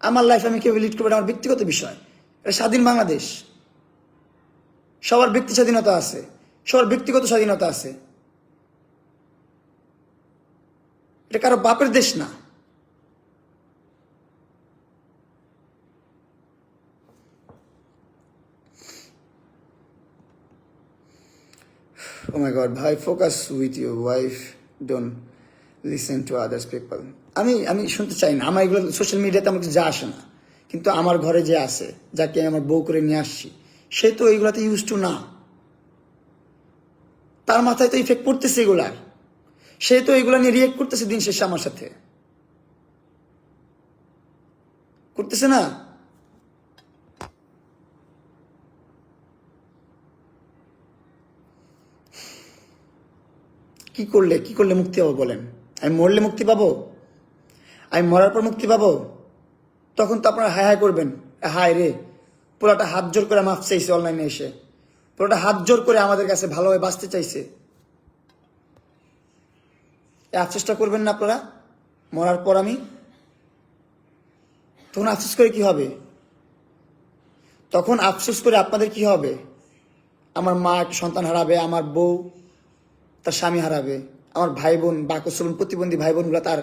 আমার লাইফ আমি কেউ লিড করবো, আমার ব্যক্তিগত বিষয়। এটা স্বাধীন বাংলাদেশ, সবার ব্যক্তি স্বাধীনতা আছে, সবার ব্যক্তিগত স্বাধীনতা আছে। এটা কারো বাপের দেশ না। Oh my God, bhai, focus with your wife. Don't listen to others people. আমি শুনতে চাই না। আমার এগুলো সোশ্যাল মিডিয়াতে আমাকে যা আসে না, কিন্তু আমার ঘরে যে আছে, যাকে আমার বউ করে নিয়ে আসছি, সে তো এইগুলাতে ইউজ টু না। তার মাথায় তো ইফেক্ট পড়তেছে এগুলার, সে তো এগুলা নিয়ে রিয়েক্ট করতেছে দিন শেষে আমার সাথে, করতেছে না? কি করলে মুক্তি পাবো বলেন? আমি মরলে মুক্তি পাবো? আমি মরার পর মুক্তি পাবো? তখন তো আপনারা হাই হাই করবেন, হায় রে পুরোটা হাত জোর করে মাফ চাইছে অনলাইনে এসে, পুরোটা হাত জোর করে আমাদের কাছে ভালোভাবে বাঁচতে চাইছে। আফসোসটা করবেন না আপনারা মরার পর? আমি তখন আফসোস করে কি হবে? তখন আফসোস করে আপনাদের কি হবে? আমার মা একটা সন্তান হারাবে, আমার বউ তার স্বামী হারাবে, আমার ভাই বোন বাকসলন প্রতিবন্ধী ভাই বোনগুলো তার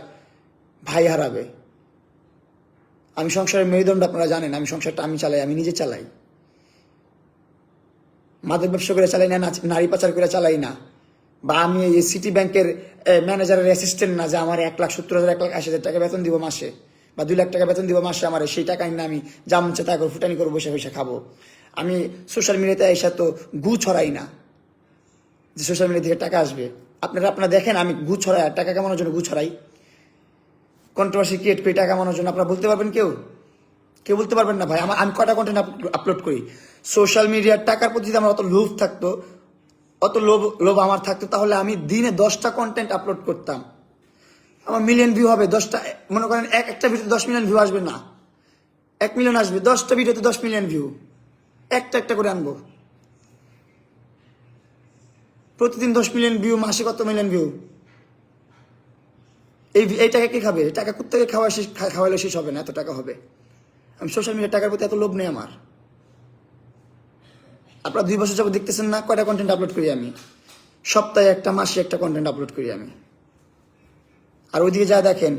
ভাই হারাবে। আমি সংসারের মেরুদণ্ড, আপনারা জানেন। আমি সংসারটা আমি চালাই, আমি নিজে চালাই। মাদক ব্যবসা করে চালাই না, নারী পাচার করে চালাই না, বা আমি এই সিটি ব্যাংকের ম্যানেজারের অ্যাসিস্ট্যান্ট না যে আমার 1,70,000 1,80,000 টাকা বেতন দিব মাসে, বা 2 লাখ টাকা বেতন দিব মাসে। আমার সেই টাকা না আমি যা মন চায় তা করে ফুটানি করে বসে বসে খাবো। আমি সোশ্যাল মিডিয়াতে এসে তো ছড়াই না যে সোশ্যাল মিডিয়া থেকে টাকা আসবে। আপনারা দেখেন আমি ছড়াই, টাকা কামানোর জন্য ছড়াই, কন্ট্রোভার্সি ক্রিয়েট করি টাকা কামানোর জন্য। আপনারা বলতে পারবেন? কেউ বলতে পারবেন না ভাই। আমি কটা কন্টেন্ট আপলোড করি সোশ্যাল মিডিয়ার? টাকার প্রতি যদি আমার অত লোভ থাকতো, অত লোভ আমার থাকতো, তাহলে আমি দিনে 10টা কন্টেন্ট আপলোড করতাম। আমার মিলিয়ন ভিউ হবে 10টা। মনে করেন একটা ভিডিওতে 10 মিলিয়ন ভিউ আসবে না, 1 মিলিয়ন আসবে। 10টা ভিডিওতে 10 মিলিয়ন ভিউ, একটা করে আনবো। প্রতিদিন 10 মিলিয়ন ভিউ, মাসে কত মিলিয়ন ভিউ? এই টাকা কে খাবে? টাকা কোত্থেকে খাওয়াইলে শেষ হবে না, এত টাকা হবে। আমি সোশ্যাল মিডিয়ার টাকার প্রতি এত লোভ নেই আমার। আপনারা 2 বছর যাবো দেখতেছেন না কয়টা কন্টেন্ট আপলোড করি আমি? সপ্তাহে একটা, মাসে একটা কন্টেন্ট আপলোড করি আমি। আর ওইদিকে যা দেখেন,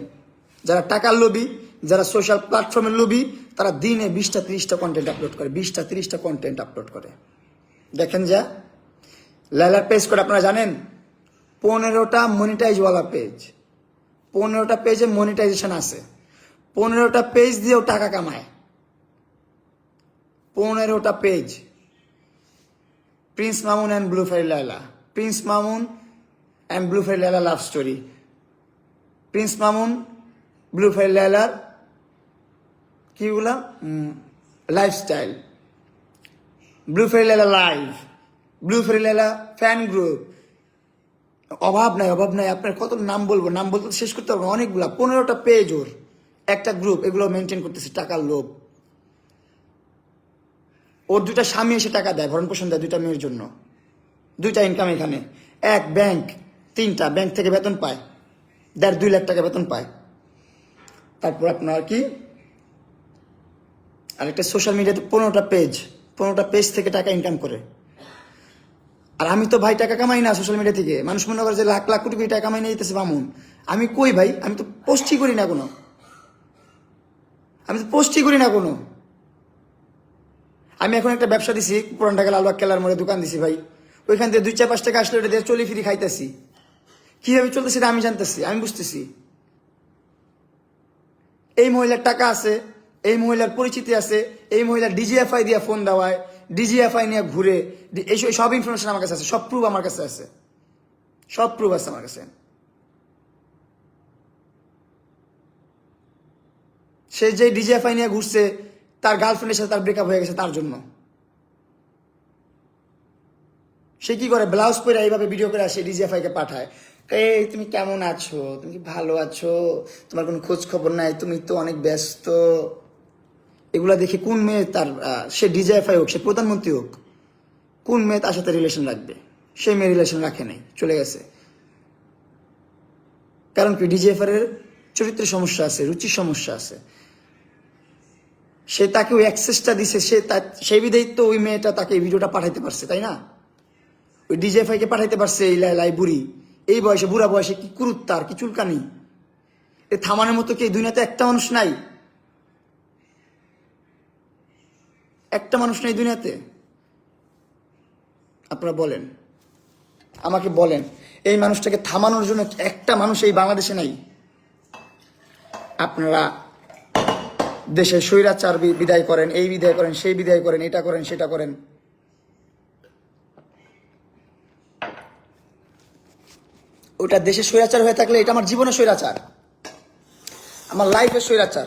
যারা টাকার লোভী, যারা সোশ্যাল প্ল্যাটফর্মের লোভী, তারা দিনে 20টা 30টা কন্টেন্ট আপলোড করে, 20টা 30টা কন্টেন্ট আপলোড করে। দেখেন যা লাইলার পেজ করে, আপনারা জানেন 15টা মনিটাইজওয়ালা পেজ, 15টা পেজে মনিটাইজেশন আছে, 15টা পেজ দিয়েও টাকা কামায়। 15টা page. Prince Mamun and blue fairy Laila, prince Mamun and blue fairy Laila love story, prince Mamun, blue fairy লেলার কিগুলা lifestyle, blue fairy Laila live, blue fairy Laila fan group, অভাব নাই আপনার কত নাম বলবো, নাম বলতে শেষ করতে পারবো অনেকগুলা, 15টা পেজ ওর একটা গ্রুপ, এগুলো মেনটেন করতেছে টাকার লোভ। ওর 2টা স্বামী এসে টাকা দেয়, ভরণ পোষণ দেয় 2টা মেয়ের জন্য, 2টা ইনকাম এখানে, এক ব্যাংক, 3টা ব্যাংক থেকে বেতন পায়, 1.5-2 লাখ টাকা বেতন পায়। তারপর আপনার কি আরেকটা সোশ্যাল মিডিয়াতে 15টা পেজ থেকে টাকা ইনকাম করে। আর আমি তো ভাই টাকা কামাই না সোশ্যাল মিডিয়া থেকে, মানুষ মনে করে যে লাখ লাখ কোটি কোটি টাকা কামাই নিয়ে যেতেছে মামুন, আমি কই ভাই, আমি তো পোস্টই করি না কোনো, আমি এখন একটা ব্যবসা দিছি পুরান ঢাকা লালবাগ কেলার মোড়ে দোকান দিছি ভাই, ওইখান থেকে 2-4-5 টাকা আসলে ওটা দিয়ে চলি ফিরি খাইতেছি, কিভাবে চলতেছি আমি জানতেছি, আমি বুঝতেছি। এই মহিলার টাকা আছে, এই মহিলার পরিচিতি আছে, এই মহিলার ডিজিএফআই দিয়ে ফোন দেওয়ায়, ডিজিএফআই নিয়ে ঘুরে, এই সব ইনফরমেশন আমার কাছে আছে, সব প্রুফ আমার কাছে আছে, সব প্রুফ আছে আমার কাছে। সে যে ডিজিএফআই নিয়ে ঘুরছে, তার গার্লফ্রেন্ডের সাথে তার ব্রেকআপ হয়ে গেছে তার জন্য। সে কি করে, ব্লাউজ পরে এইভাবে ভিডিও করে আসে, ডিজিএফআই কে পাঠায়, এই তুমি কেমন আছো, তুমি কি ভালো আছো, তোমার কোনো খোঁজ খবর নাই, তুমি তো অনেক ব্যস্ত। এগুলা দেখে কোন মেয়ে তার, সে ডিজিএফআই হোক, সে প্রধানমন্ত্রী হোক, কোন মেয়ে তার সাথে রিলেশন রাখবে? সেই মেয়ে রিলেশন রাখে নাই, চলে গেছে। কারণ কি, ডিজিএফআই এর চরিত্রের সমস্যা আছে, রুচির সমস্যা আছে। সে তাকে ওই অ্যাক্সেসটা দিছে, সেই বিধেই তো ওই মেয়েটা তাকে এই ভিডিওটা পাঠাইতে পারছে, তাই না? ওই ডিজিএফআই কে পাঠাইতে পারছে এই লাই বুড়ি, এই বয়সে, বুড়া বয়সে, কি কুরুত্তার, কি চুলকানি, এ থামানোর মতো কি এই দুনিয়াতে একটা মানুষ নাই? একটা মানুষ নেই দুনিয়াতে? আপনারা বলেন, আমাকে বলেন, এই মানুষটাকে থামানোর জন্য একটা মানুষ এই বাংলাদেশে নাই? আপনারা দেশের স্বৈরাচার বিদায় করেন, এই বিদায় করেন, সেই বিদায় করেন, এটা করেন, সেটা করেন। ওটা দেশের স্বৈরাচার হয়ে থাকলে এটা আমার জীবনের স্বৈরাচার, আমার লাইফের স্বৈরাচার।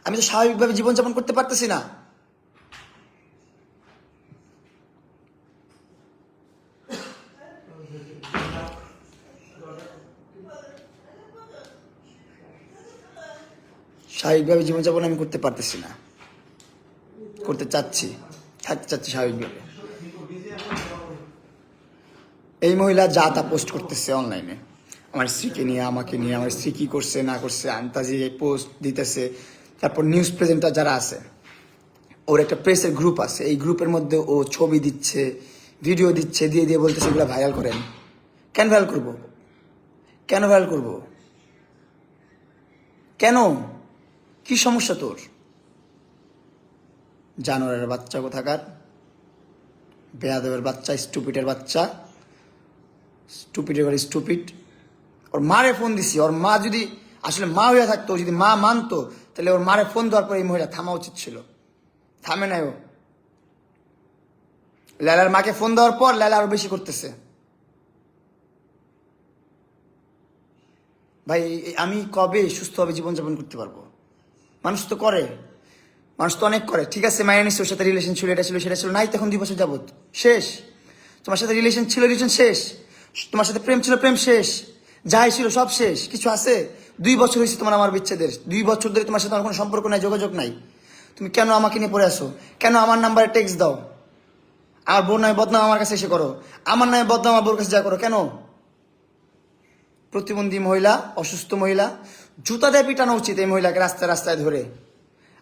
আমি তো স্বাভাবিকভাবে জীবনযাপন করতে পারতেছি না। স্বাভাবিকভাবে জীবনযাপন আমি করতে পারতেছি না, করতে চাচ্ছি, থাকতে চাচ্ছি স্বাভাবিকভাবে। এই মহিলা যা তা পোস্ট করতেছে অনলাইনে, আমার স্ত্রীকে নিয়ে, আমাকে নিয়ে, আমার স্ত্রী কী করছে না করছে আন্তাজি পোস্ট দিতেছে। তারপর নিউজ প্রেজেন্টার যারা আছে, ওর একটা প্রেসের গ্রুপ আছে, এই গ্রুপের মধ্যে ও ছবি দিচ্ছে, ভিডিও দিচ্ছে, দিয়ে দিয়ে বলতেছে এগুলো ভাইরাল করেন। কেন ভাইরাল করবো? কেন ভাইরাল করবো? কেন? কি সমস্যা তোর? জানোয়ারের বাচ্চা কোথাকার, বেয়াদবের বাচ্চা, স্টুপিটের বাচ্চা, স্টুপিটের বাড়ি স্টুপিট। ওর মারে ফোন দিছি, ওর মা যদি আসলে মা হইয়া থাকতো, যদি মা মানতো, তাহলে ওর মারে ফোন দেওয়ার পর এই মহিলা থামা উচিত ছিল, থামে নাই ও। লেলার মাকে ফোন দেওয়ার পর লেলা আরো বেশি করতেছে। ভাই আমি কবে সুস্থভাবে জীবনযাপন করতে পারবো? মানুষ তো করে, মানুষ তো অনেক করে, ঠিক আছে মাইনে নিচ্ছে, ওর সাথে রিলেশন ছিল, এটা ছিল, সেটা ছিল, নাই তখন 2 বছর যাবত, শেষ। তোমার সাথে রিলেশন ছিল, রিলেশন শেষ। তোমার সাথে প্রেম ছিল, প্রেম শেষ। যাই ছিল সব শেষ, কিছু আছে? 2 বছর হয়েছে তোমার আমার বিচ্ছেদের, 2 বছর ধরে তোমার সাথে আমার কোনো সম্পর্ক নাই, যোগাযোগ নাই। তুমি কেন আমাকে নিয়ে পড়ে আসো? কেন আমার নাম্বারে টেক্সট দাও? আমার বোন নামে বদনাম আমার কাছে এসে করো, আমার নামে বদনাম আমার বোর কাছে যা করো, কেন? প্রতিবন্ধী মহিলা, অসুস্থ মহিলা, জুতা দিয়ে পিটানো উচিত এই মহিলাকে রাস্তায় রাস্তায় ধরে।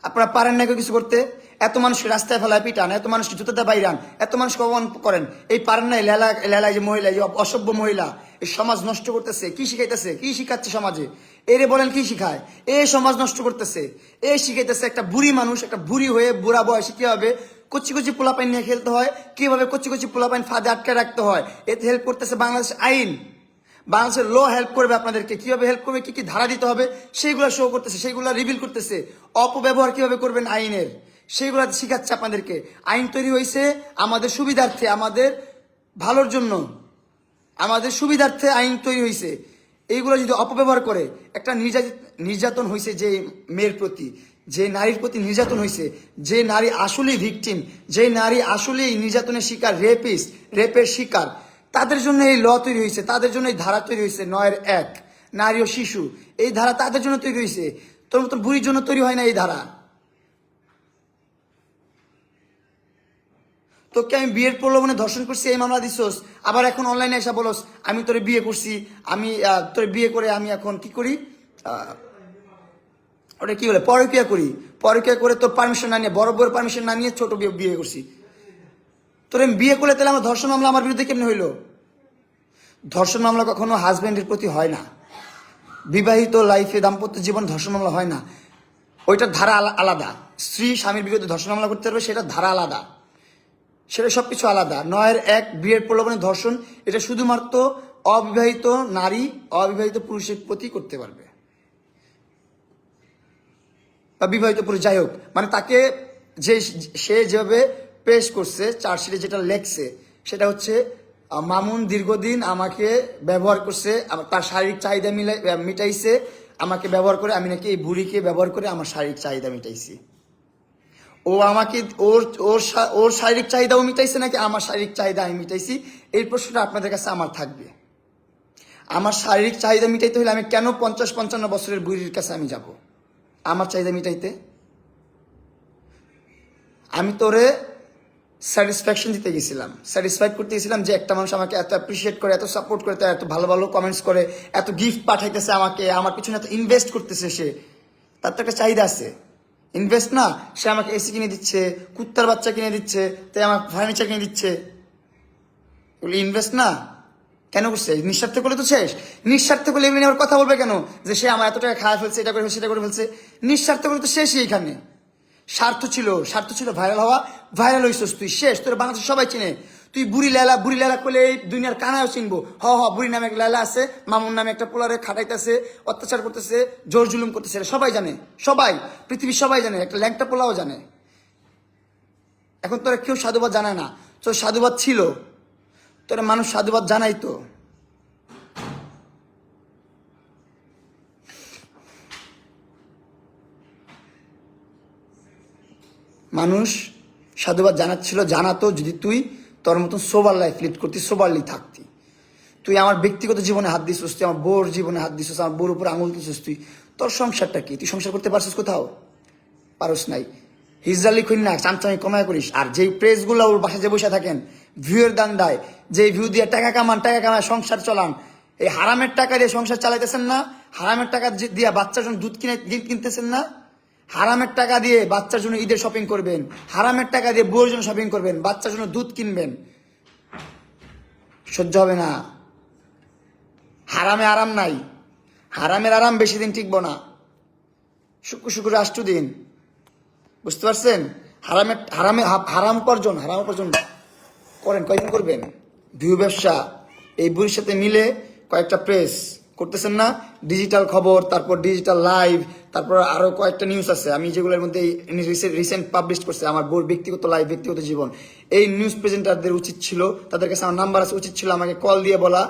আপনারা পারেন না কিছু করতে? এত মানুষকে রাস্তায় ফেলায় পিটান, এত মানুষকে জুতাতে বাইরান, এত মানুষকে অপমান করেন, এই পারেন না? লেলা যে মহিলা, এই অসভ্য মহিলা এই সমাজ নষ্ট করতেছে। কি শিখাইতেছে, কি শিখাচ্ছে সমাজে? এরে বলেন কি শিখায়? এই সমাজ নষ্ট করতেছে, এই শিখাইতেছে একটা বুড়ি মানুষ, একটা বুড়ি হয়ে বুড়া বয়সে কিভাবে কচি কচি পোলাপাইন নিয়ে খেলতে হয়, কিভাবে কচি কচি পোলাপাইন ফাঁদে আটকে রাখতে হয়। এতে হেল্প করতেছে বাংলাদেশ আইন, বাংলাদেশের ল হেল্প করবে আপনাদেরকে, কিভাবে হেল্প করবে, কি কি ধারা দিতে হবে সেইগুলো শো করতেছে, সেইগুলো রিভিল করতেছে। অপব্যবহার কিভাবে করবেন আইনের, সেইগুলো শিখাচ্ছে আপনাদেরকে। আইন তৈরি হয়েছে আমাদের সুবিধার্থে, আমাদের ভালোর জন্য, আমাদের সুবিধার্থে আইন তৈরি হয়েছে। এইগুলো যদি অপব্যবহার করে, একটা নির্যাতন হয়েছে যে মেয়ের প্রতি, যে নারীর প্রতি নির্যাতন হয়েছে, যে নারী আসলেই ভিকটিম, যে নারী আসলেই নির্যাতনের শিকার, রেপের শিকার, তাদের জন্য এই ল তৈরি হয়েছে, তাদের জন্য এই ধারা তৈরি হয়েছে 9-1 নারী ও শিশু, এই ধারা তাদের জন্য তৈরি হয়েছে। তোর মতন বুড়ির জন্য তৈরি হয় না এই ধারা। তোকে আমি বিয়ের প্রলোভনে ধর্ষণ করছি, এই মামলা দিছোস, আবার এখন অনলাইনে এসে বলোস আমি তোরে বিয়ে করছি, আমি তোরে বিয়ে করে আমি এখন কি করি, ওটা কি বলে, পরকীয়া করে তোর পারমিশন না নিয়ে, বড় বউয়ের পারমিশন না নিয়ে ছোট বিয়ে করছি। তোর আমি বিয়ে করলে তাহলে আমার ধর্ষণ মামলা আমার বিরুদ্ধে কেমনি হইলো? ধর্ষণ মামলা কখনো হাজব্যান্ডের প্রতি হয় না, বিবাহিত লাইফে দাম্পত্য জীবন ধর্ষণ মামলা হয় না, ওইটার ধারা আলাদা। স্ত্রী স্বামীর বিরুদ্ধে ধর্ষণ মামলা করতে পারবে, সেটা ধারা আলাদা, সেটা সবকিছু আলাদা। 9-1 বিয়ের প্রলোভনে ধর্ষণ, এটা শুধুমাত্র অবিবাহিত নারী অবিবাহিত পুরুষের প্রতি করতে পারবে, বা বিবাহিত পুরুষ, যাই হোক, মানে তাকে সে যেভাবে পেশ করছে চার্জশিটে যেটা লেখছে সেটা হচ্ছে মামুন দীর্ঘদিন আমাকে ব্যবহার করছে, তার শারীরিক চাহিদা মিটাইছে, আমাকে ব্যবহার করে, আমি নাকি এই বুড়িকে ব্যবহার করে আমার শারীরিক চাহিদা মিটাইছি। ও আমাকে ওর শারীরিক চাহিদাও মিটাইছে নাকি আমার শারীরিক চাহিদা আমি মিটাইছি, এই প্রশ্নটা আপনাদের কাছে আমার থাকবে। আমার শারীরিক চাহিদা মিটাইতে হলে আমি কেন 50-55 বছরের বুড়ির কাছে আমি যাব আমার চাহিদা মিটাইতে? আমি তোরে স্যাটিসফ্যাকশন দিতে গেছিলাম, স্যাটিসফাইড করতে গেছিলাম যে একটা মানুষ আমাকে এত অ্যাপ্রিসিয়েট করে, এত সাপোর্ট করে, এত ভালো ভালো কমেন্টস করে, এত গিফট পাঠাইতেছে আমাকে, আমার পিছনে এত ইনভেস্ট করতেছে, সে তার তো একটা চাহিদা আছে। ইনভেস্ট না, সে আমাকে এসি কিনে দিচ্ছে, কুত্তার বাচ্চা কিনে দিচ্ছে, তাই আমার ফার্নিচার কিনে দিচ্ছে, এগুলো ইনভেস্ট না? কেন করছে? নিঃস্বার্থ করলে তো শেষ। নিঃস্বার্থ করলে এমনি আবার কথা বলবে কেন যে সে আমার এত টাকা খাওয়া ফেলছে, এটা করে ফেলছে, সেটা করে ফেলছে? নিঃস্বার্থ করলে তো শেষই এইখানে। স্বার্থ ছিল ভাইরাল হওয়া, ভাইরাল হইছস তুই, শেষ। তোর বাংলাদেশ সবাই চিনে, তুই বুড়ি লেলা করলে এই দুনিয়ার কানাও চিনবো। বুড়ি নামে এক লেলা আছে, মামুন নামে একটা পোলারে খাটাইতেছে, অত্যাচার করতেছে, জোর জুলুম করতেছে, সবাই জানে, সবাই, পৃথিবীর সবাই জানে, একটা ল্যাংটা পোলাও জানে। এখন তোরা কেউ সাধুবাদ জানায় না, তোর সাধুবাদ ছিল, তোরা মানুষ সাধুবাদ জানাই তো। মানুষ সাধুবাদ জানাচ্ছিল, জানাতো যদি তুই তোর মতন সোবার লাইফ লিড করতি, সোবারলি থাকতি। তুই আমার ব্যক্তিগত জীবনে হাত দিছিস, তুই আমার বোর জীবনে হাত দিছিস, আমার বোর উপর আঙুল দিছিস। তোর সংসারটা কি? তুই সংসার করতে পারছিস কোথাও? পারস নাই। হিজরালি খুন না, চামচামি কমায় করিস। আর যেই প্রেসগুলো ওর বাসায় যে বসে থাকেন ভিউয়ের দান দেয়, যে ভিউ দিয়ে টাকা কামায় সংসার চলান, এই হারামের টাকা দিয়ে সংসার চালাইতেছেন না? হারামের টাকা দিয়ে বাচ্চার জন্য দুধ কিনতেছেন না? হারামের টাকা দিয়ে বাচ্চার জন্য ঈদের শপিং করবেন, হারামের টাকা দিয়ে বউয়ের জন্য শপিং করবেন, বাচ্চার জন্য দুধ কিনবেন। সহ্য হবে না। হারামে আরাম নাই, হারামের আরাম বেশি দিন টিকবো না, শুক্র রাষ্ট্র দিন। বুঝতে পারছেন? হারাম উপার্জন করেন, কয়দিন করবেন? ভিউ ব্যবসা, এই বুড়ির সাথে মিলে কয়েকটা প্রেস করতেছেন না, ডিজিটাল খবর, তারপর ডিজিটাল লাইভ, তারপর আরো কয়েকটা নিউজ আছে আমি যেগুলোর মধ্যে রিসেন্ট পাবলিশ করছে আমার বোর ব্যক্তিগত লাইভ, ব্যক্তিগত জীবন। এই নিউজ প্রেজেন্টারদের উচিত ছিল, তাদের কাছে আমার নাম্বার আছে, উচিত ছিল আমাকে কল দিয়ে বলা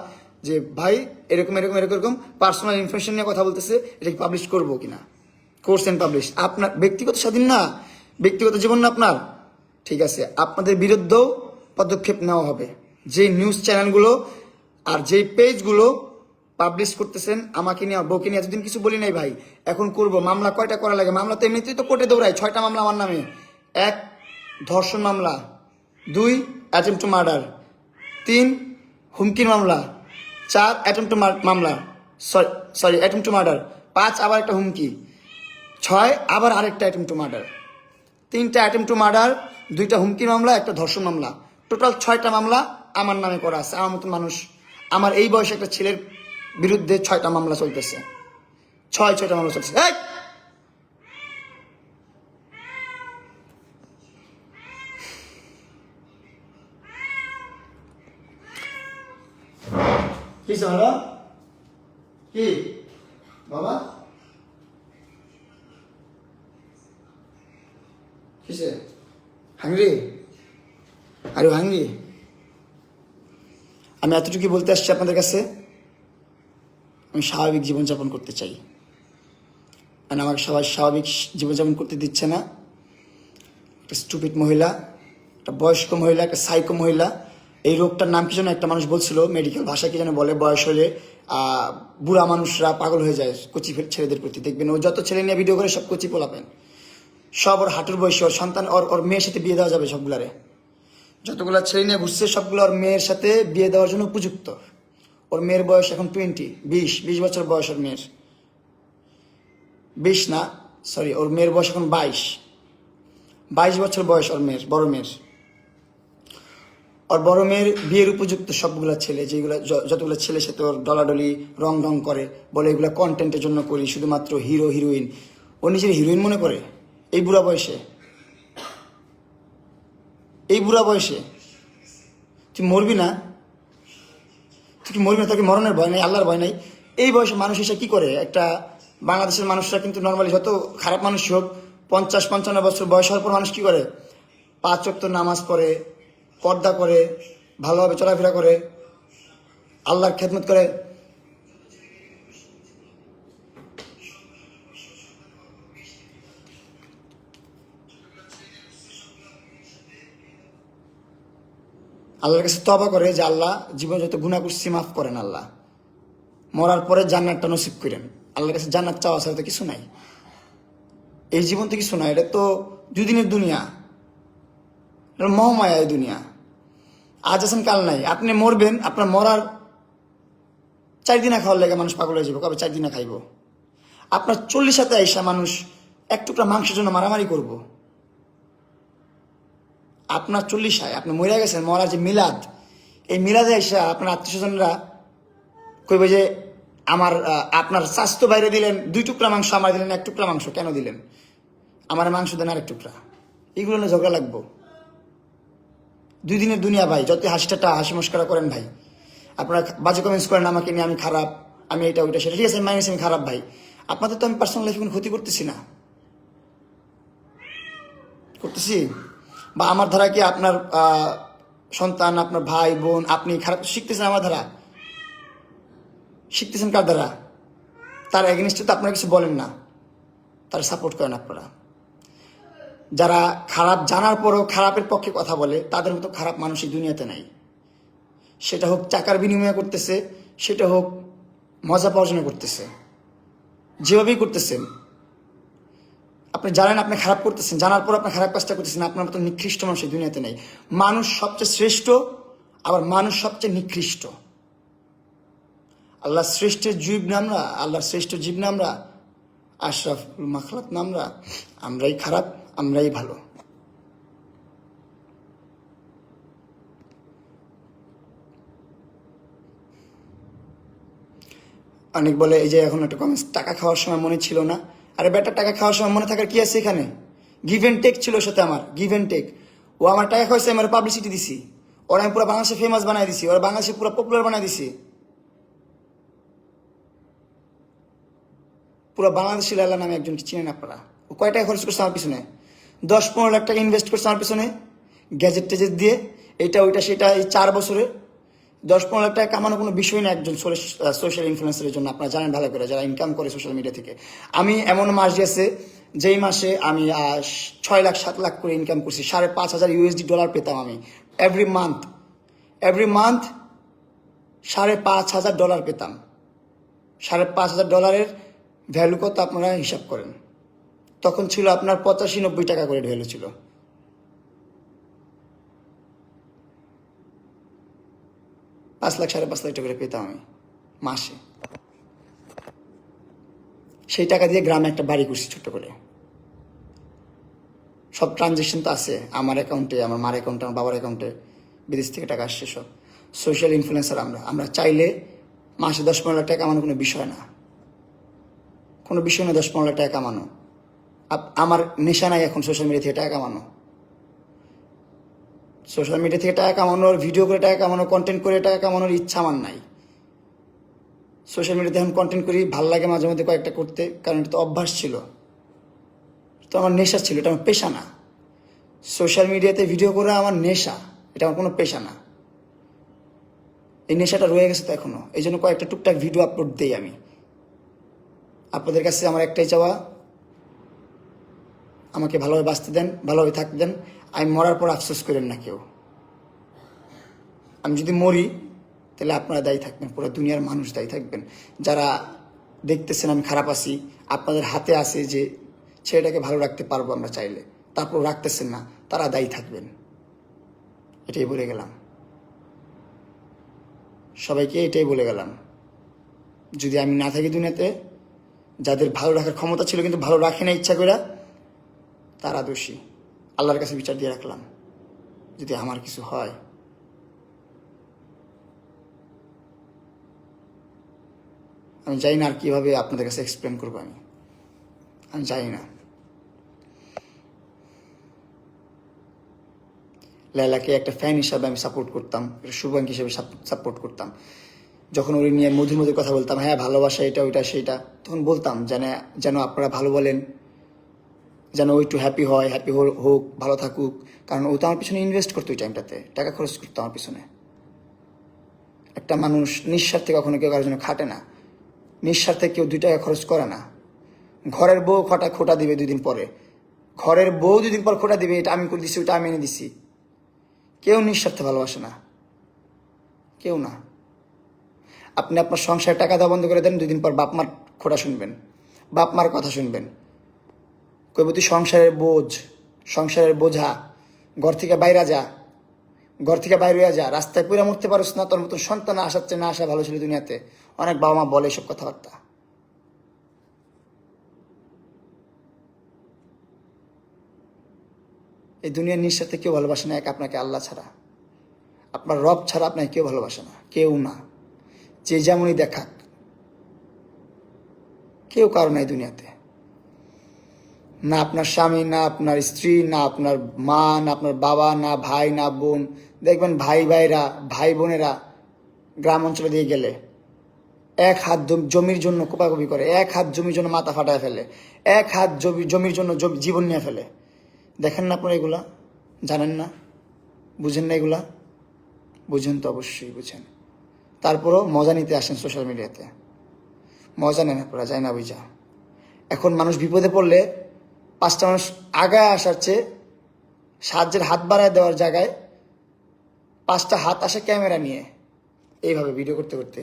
যে ভাই এরকম পার্সোনাল ইনফরমেশন নিয়ে কথা বলতেছে, এটা কি পাবলিশ করবো কিনা। করছেন পাবলিশ, আপনার ব্যক্তিগত স্বাধীন না, ব্যক্তিগত জীবন না আপনার, ঠিক আছে, আপনাদের বিরুদ্ধেও পদক্ষেপ নেওয়া হবে। যে নিউজ চ্যানেলগুলো আর যেই পেজগুলো পাবলিশ করতেছেন আমাকে নিয়ে, বউকে নিয়ে এতদিন কিছু বলি নাই ভাই, এখন করব। মামলা কয়টা করা লাগে? মামলা তো এমনিতেই তো কোর্টে দৌড়ায়, 6টা মামলা আমার নামে। 1 ধর্ষণ মামলা, 2 অ্যাটেম্প টু মার্ডার, 3 হুমকির মামলা, 4 অ্যাটেম্প টু মামলা, অ্যাটেম্প টু মার্ডার, 5 আবার একটা হুমকি, 6 আবার আরেকটা অ্যাটেম্প টু মার্ডার, 3টা অ্যাটেম্প টু মার্ডার, 2টা হুমকির মামলা, একটা ধর্ষণ মামলা, টোটাল 6টা মামলা আমার নামে করা আছে। আমার মতো মানুষ, আমার এই বয়সে একটা ছেলের বিরুদ্ধে 6টা মামলা চলতেছে, 6টা মামলা চলতেছে। কি হলো? কি বাবা কিসে হাংরি? আরে হাংরি? আমি এতটুকু বলতে আসছি আপনাদের কাছে, আমি স্বাভাবিক জীবনযাপন করতে চাই, মানে আমাকে সবাই স্বাভাবিক জীবনযাপন করতে দিচ্ছে না। একটা স্টুপিড মহিলা, একটা বয়স্ক মহিলা, একটা সাইকো মহিলা। এই রোগটার নাম কি যেন একটা মানুষ বলছিল, মেডিকেল ভাষা কি যেন বলে, বয়স হলে বুড়া মানুষরা পাগল হয়ে যায় কচি ছেলেদের প্রতি। দেখবেন ও যত ছেলে নিয়ে ভিডিও করে সব কচি পোলাপেন, সব ওর হাঁটুর বয়সী, ওর সন্তান, ওর মেয়ের সাথে বিয়ে দেওয়া যাবে সবগুলারে। যতগুলা ছেলে নিয়ে ঘুরছে সবগুলো ওর মেয়ের সাথে বিয়ে দেওয়ার জন্য উপযুক্ত। ওর মেয়ের বয়স এখন 20 বছর বয়স ওর মেয়ের। 20 না, সরি, ওর মেয়ের বয়স এখন 22 বছর বয়স ওর মেয়ের, বড় মেয়ের। ওর বড় মেয়ের বিয়ের উপযুক্ত সবগুলা ছেলে, যেগুলো যতগুলো ছেলে সাথে ওর ডলাডলি রং করে, বলে এগুলো কন্টেন্টের জন্য করি, শুধুমাত্র হিরো হিরোইন। ও নিজের হিরোইন মনে করে এই বুড়া বয়সে? এই বুড়া বয়সে তুই মরবি না? তুই কি মরবি না? তোকে মরণের ভয় নাই, আল্লাহর ভয় নাই? এই বয়সে মানুষ এসে কি করে? একটা বাংলাদেশের মানুষরা কিন্তু নর্মালি যত খারাপ মানুষ হোক, 50-55 বছর বয়স হওয়ার পর মানুষ কি করে? 5 ওয়াক্ত নামাজ পড়ে, পর্দা করে, ভালোভাবে চলাফেরা করে, আল্লাহর খেদমত করে। আল্লাহর কাছে তওবা করে যে আল্লাহ, জীবন যত গুনাহ করছি মাফ করেন আল্লাহ, মরার পরে জান্নাতটা নসিব করেন। আল্লাহর কাছে জান্নাত চাওয়া ছাড়া তো কিছু নাই, এই জীবন তো কিছু নাই। এটা তো দুদিনের দুনিয়া, এটা মহামায়া এই দুনিয়া। আজ আছেন কাল নাই। আপনি মরবেন, আপনার মরার 4 দিনা খাওয়ার লেগে মানুষ পাগল হয়ে যাবে, কবে 4 দিনা খাইব। আপনার 40 হাতে আইসা মানুষ এক টুকরা মাংসের জন্য মারামারি করব। আপনার 40 আপনি মরে গেছেন, মরার যে মিলাদ, এই মিলাদে আইসা আপনার আত্মীয় স্বজনরা কইবে যে আপনার স্বাস্থ্য বাইরে দিলেন 2 টুকরা মাংস, আমার দিলেন 1 টুকরা মাংস, কেন দিলেন? আমার মাংস দেন আরেক টুকরা। এগুলো নিয়ে ঝগড়া লাগবো? 2 দিনের দুনিয়া ভাই। যত হাসি মস্করা করেন ভাই, আপনারা বাজে কমেন্টস করেন আমাকে নিয়ে, আমি খারাপ, আমি এটা ওইটা সেটা, ঠিক আছে, আমি মাইনাস, আমি খারাপ ভাই। আপনাদের তো আমি পার্সোনাল লাইফে কোনো ক্ষতি করতেছি না, করতেছি? বা আমার ধারা কি আপনার সন্তান, আপনার ভাই বোন, আপনি খারাপ শিখতেছেন আমার ধারা? শিখতেছেন কার দ্বারা? তার এগেনস্টে তো আপনারা কিছু বলেন না, তার সাপোর্ট করেন আপনারা। যারা খারাপ জানার পরও খারাপের পক্ষে কথা বলে, তাদের মতো খারাপ মানুষ এই দুনিয়াতে নাই। সেটা হোক টাকার বিনিময়ে করতেছে, সেটা হোক মজা পাওয়ার জন্য করতেছে, যেভাবেই করতেছেন। আপনি জানেন আপনি খারাপ করতেছেন, জানার পর আপনি খারাপ কাজটা করতেছেন। আপনার মতো নিকৃষ্ট মানুষ এই দুনিয়াতে নেই। মানুষ সবচেয়ে শ্রেষ্ঠ, আবার মানুষ সবচেয়ে নিকৃষ্ট। আল্লাহ শ্রেষ্ঠের জীব না আমরা? আল্লাহর শ্রেষ্ঠ জীব না আমরা? আশরাফুল মাখলাক না আমরা? আমরাই খারাপ, আমরাই ভালো। অনেক বলে এই যে এখন একটা কমেন্টস, টাকা খাওয়ার সময় মনে ছিল না। আরে বেটা, টাকা খাওয়ার সময় মনে থাকার কি আছে এখানে? গিভ অ্যান্ড টেক ছিল সাথে আমার, গিভ অ্যান্ড টেক। ও আমার টাকা খাওয়াইছে, আমার পাবলিসিটি দিছি, ওরা আমি পুরো বাংলাদেশে ফেমাস বানাই দিছি, ওরা বাংলাদেশে পুরো পপুলার বানাই দিছি। পুরো বাংলাদেশি লালা নামে একজন চিনেন আপনারা? ও কয় টাকা খরচ করছে আমার পিছনে? 10-15 লাখ টাকা ইনভেস্ট করছে আমার পিছনে, গ্যাজেট টেজেট দিয়ে, এটা ওইটা সেটা। এই 4 বছরে 10-15 লাখ টাকা কামানো কোনো বিষয় না একজন সোশ্যাল ইনফ্লুয়েন্সারের জন্য। আপনারা জানেন ভালো করে, যারা ইনকাম করে সোশ্যাল মিডিয়া থেকে। আমি এমন মাস গেছে যেই মাসে আমি 6 লাখ 7 লাখ করে ইনকাম করছি। $5,500 USD পেতাম আমি এভরি মান্থ। $5,500 পেতাম। $5,500 ভ্যালু কত আপনারা হিসাব করেন? তখন ছিল আপনার 85-90 টাকা করে ভ্যালু ছিল। 5 লাখ 5.5 লাখ টাকা করে পেতাম আমি মাসে। সেই টাকা দিয়ে গ্রামে একটা বাড়ি করছি ছোট্ট করে। সব ট্রানজেকশন তো আছে আমার অ্যাকাউন্টে, আমার মার অ্যাকাউন্টে, আমার বাবার অ্যাকাউন্টে, বিদেশ থেকে টাকা আসছে সব। সোশ্যাল ইনফ্লুয়েন্সার আমরা চাইলে মাসে 10-15 লাখ টাকা কামানো কোনো বিষয় না, কোনো বিষয় না। 10-15 লাখ টাকা কামানো আমার নেশা নাই এখন। সোশ্যাল মিডিয়া থেকে টাকা কামানো, সোশ্যাল মিডিয়া থেকে টাকা কামানোর, ভিডিও করে টাকা কামানো, কন্টেন্ট করে টাকা কামানোর ইচ্ছা আমার নাই। সোশ্যাল মিডিয়াতে এখন কন্টেন্ট করি, ভাল লাগে মাঝে মধ্যে কয়েকটা করতে, কারণ এটা তো অভ্যাস ছিল, তো আমার নেশা ছিল, এটা আমার পেশা না। সোশ্যাল মিডিয়াতে ভিডিও করা আমার নেশা, এটা আমার কোনো পেশা না। এই নেশাটা রয়ে গেছে তো এখনো, এই জন্য কয়েকটা টুকটাক ভিডিও আপলোড দিই আমি। আপনাদের কাছে আমার একটাই চাওয়া, আমাকে ভালোভাবে বাঁচতে দেন, ভালোভাবে থাকতে দেন। আমি মরার পর আফসোস করেন না কেউ। আমি যদি মরি তাহলে আপনারা দায়ী থাকবেন, পুরো দুনিয়ার মানুষ দায়ী থাকবেন। যারা দেখতেছেন আমি খারাপ আছি, আপনাদের হাতে আছে যে ছেলেটাকে ভালো রাখতে পারবো আমরা চাইলে, তারপর রাখতেছেন না, তারা দায়ী থাকবেন। এটাই বলে গেলাম সবাইকে, এটাই বলে গেলাম। যদি আমি না থাকি দুনিয়াতে, যাদের ভালো রাখার ক্ষমতা ছিল কিন্তু ভালো রাখে না ইচ্ছা করে, তারা দোষী। আল্লাহর কাছে বিচার দিয়ে রাখলাম, যদি আমার কিছু হয়। আমি জানি না আর কীভাবে আপনাদের কাছে এক্সপ্লেন করবো, আমি জানি না। লায়লাকে একটা ফ্যান হিসাবে আমি সাপোর্ট করতাম, একটা শুভাঙ্গী হিসাবে সাপোর্ট করতাম। যখন ওই নিয়ে মধুর মধুর কথা বলতাম, হ্যাঁ ভালোবাসা এটা ওইটা সেইটা, তখন বলতাম যেন আপনারা ভালো বলেন, যেন ও একটু হ্যাপি হয়, হ্যাপি হোক, ভালো থাকুক। কারণ ও তো আমার পিছনে ইনভেস্ট করতো, ওই টাইমটাতে টাকা খরচ করতো আমার পিছনে। একটা মানুষ নিঃস্বার্থে কখনো কেউ কারোর জন্য খাটে না, নিঃস্বার্থে কেউ 2 টাকা খরচ করে না। ঘরের বউ খোটা দিবে 2 দিন পরে, ঘরের বউ 2 দিন পর খোটা দিবে, এটা আমি করে দিছি, ওটা আমি এনে দিছি। কেউ নিঃস্বার্থে ভালোবাসে না, কেউ না। আপনি আপনার সংসারে টাকা দেওয়া বন্ধ করে দেন, 2 দিন পর বাপ মার খোটা শুনবেন, বাপ মার কথা শুনবেন। কইব তুই সংসারের বোঝা, ঘর থেকে বাইরে যা, ঘর থেকে বাইরে যা, রাস্তায় পুরা মরতে পারছ না, তোর মতন সন্তান আসাচ্ছে না আসা ভালো ছিল দুনিয়াতে। অনেক বাবা মা বলে এসব কথাবার্তা। এই দুনিয়ার নিঃস্বার্থে কেউ ভালোবাসে না, এক আপনাকে আল্লাহ ছাড়া, আপনার রব ছাড়া আপনাকে কেউ ভালোবাসে না, কেউ না। যে যেমনই দেখাক, কেউ কারো নাই দুনিয়াতে, না আপনার স্বামী, না আপনার স্ত্রী, না আপনার মা, না আপনার বাবা, না ভাই, না বোন। দেখবেন ভাই বোনেরা গ্রাম অঞ্চলে দিয়ে গেলে 1 হাত জমির জন্য কোপাকুপি করে, 1 হাত জমির জন্য মাথা ফাটায় ফেলে, 1 হাত জমির জন্য জীবন নিয়ে ফেলে। দেখেন না আপনারা এগুলা? জানেন না? বুঝেন না এগুলা? বুঝেন তো, অবশ্যই বুঝেন। তারপরও মজা নিতে আসেন সোশ্যাল মিডিয়াতে, মজা নেন আপনারা, যায় না বুঝা। এখন মানুষ বিপদে পড়লে 5টা মানুষ আগায় আসার চেয়ে সাহায্যের হাত বাড়ায় দেওয়ার জায়গায় 5টা হাত আসে ক্যামেরা নিয়ে, এইভাবে ভিডিও করতে করতে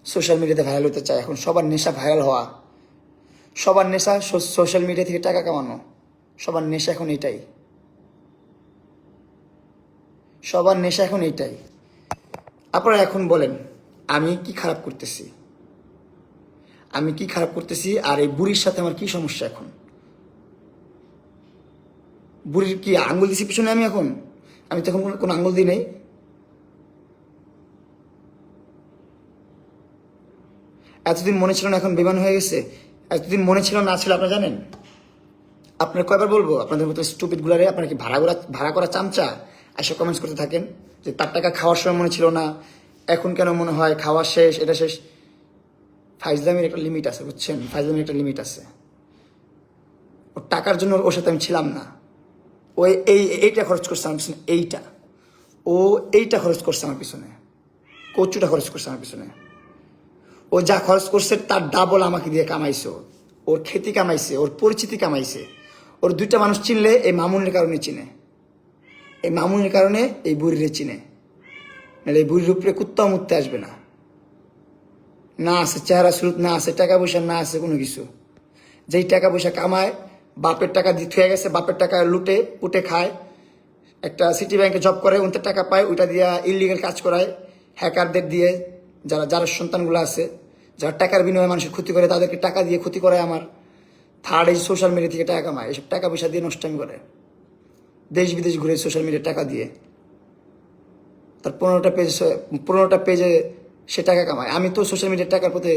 সোশ্যাল মিডিয়াতে ভাইরাল হতে চায়। এখন সবার নেশা ভাইরাল হওয়া, সবার নেশা সোশ্যাল মিডিয়া থেকে টাকা কামানো, সবার নেশা এখন এইটাই, সবার নেশা এখন এইটাই। আপনারা এখন বলেন আমি কি খারাপ করতেছি, আমি কি খারাপ করতেছি? আর এই বুড়ির সাথে আমার কি সমস্যা? এখন বুড়ির কি আঙ্গুল দিছি পিছনে? আমি তখন কোনো আঙ্গুল দিই নাই। এতদিন মনে ছিল না, এখন বেমান হয়ে গেছে। এতদিন মনে ছিল না ছিল, আপনারা জানেন? আপনার কয়বার বলবো আপনাদের মতো স্টুপিড গুলারে? আপনার কি ভাড়া করা চামচা? এসব কমেন্টস করতে থাকেন যে তার টাকা খাওয়ার সময় মনে ছিল না, এখন কেন মনে হয়, খাওয়া শেষ, এটা শেষ। ফাইজলামের একটা লিমিট আছে, বুঝছেন? ফাইজলামের একটা লিমিট আছে। ওর টাকার জন্য ওর সাথে আমি ছিলাম না। ও এইটা খরচ করছে আমার পিছনে, এইটা খরচ করছে আমার পিছনে, কচুটা খরচ করছে আমার পিছনে। ও যা খরচ করছে তার ডাবল আমাকে দিয়ে কামাইছে। ওর খ্যাতি কামাইছে, ওর পরিচিতি কামাইছে। ওর 2টা মানুষ চিনলে এই মামুনের কারণে চিনে, এই মামুনের কারণে এই বুড়িরে চিনে, নাহলে এই বুড়ির উপরে কুত্তাও মুততে আসবে না। না আছে চেহারা স্রোত, না আছে টাকা পয়সা, না আছে কোনো কিছু। যেই টাকা পয়সা কামায়, বাপের টাকা দিয়ে থুয়ে গেছে, বাপের টাকা লুটে পুটে খায়। একটা সিটি ব্যাংকে জব করে, ওনতে টাকা পায়, ওইটা দিয়ে ইলিগাল কাজ করায় হ্যাকারদের দিয়ে। যারা সন্তানগুলো আছে, যারা টাকার বিনিময়ে মানুষের ক্ষতি করে, তাদেরকে টাকা দিয়ে ক্ষতি করে। আমার থার্ড এই সোশ্যাল মিডিয়া থেকে টাকা কামায়, এসব টাকা পয়সা দিয়ে নষ্টামি করে, দেশ বিদেশ ঘুরে সোশ্যাল মিডিয়া টাকা দিয়ে। তার 15টা পেজে সে টাকা কামায়। আমি তো সোশ্যাল মিডিয়ার টাকার প্রতি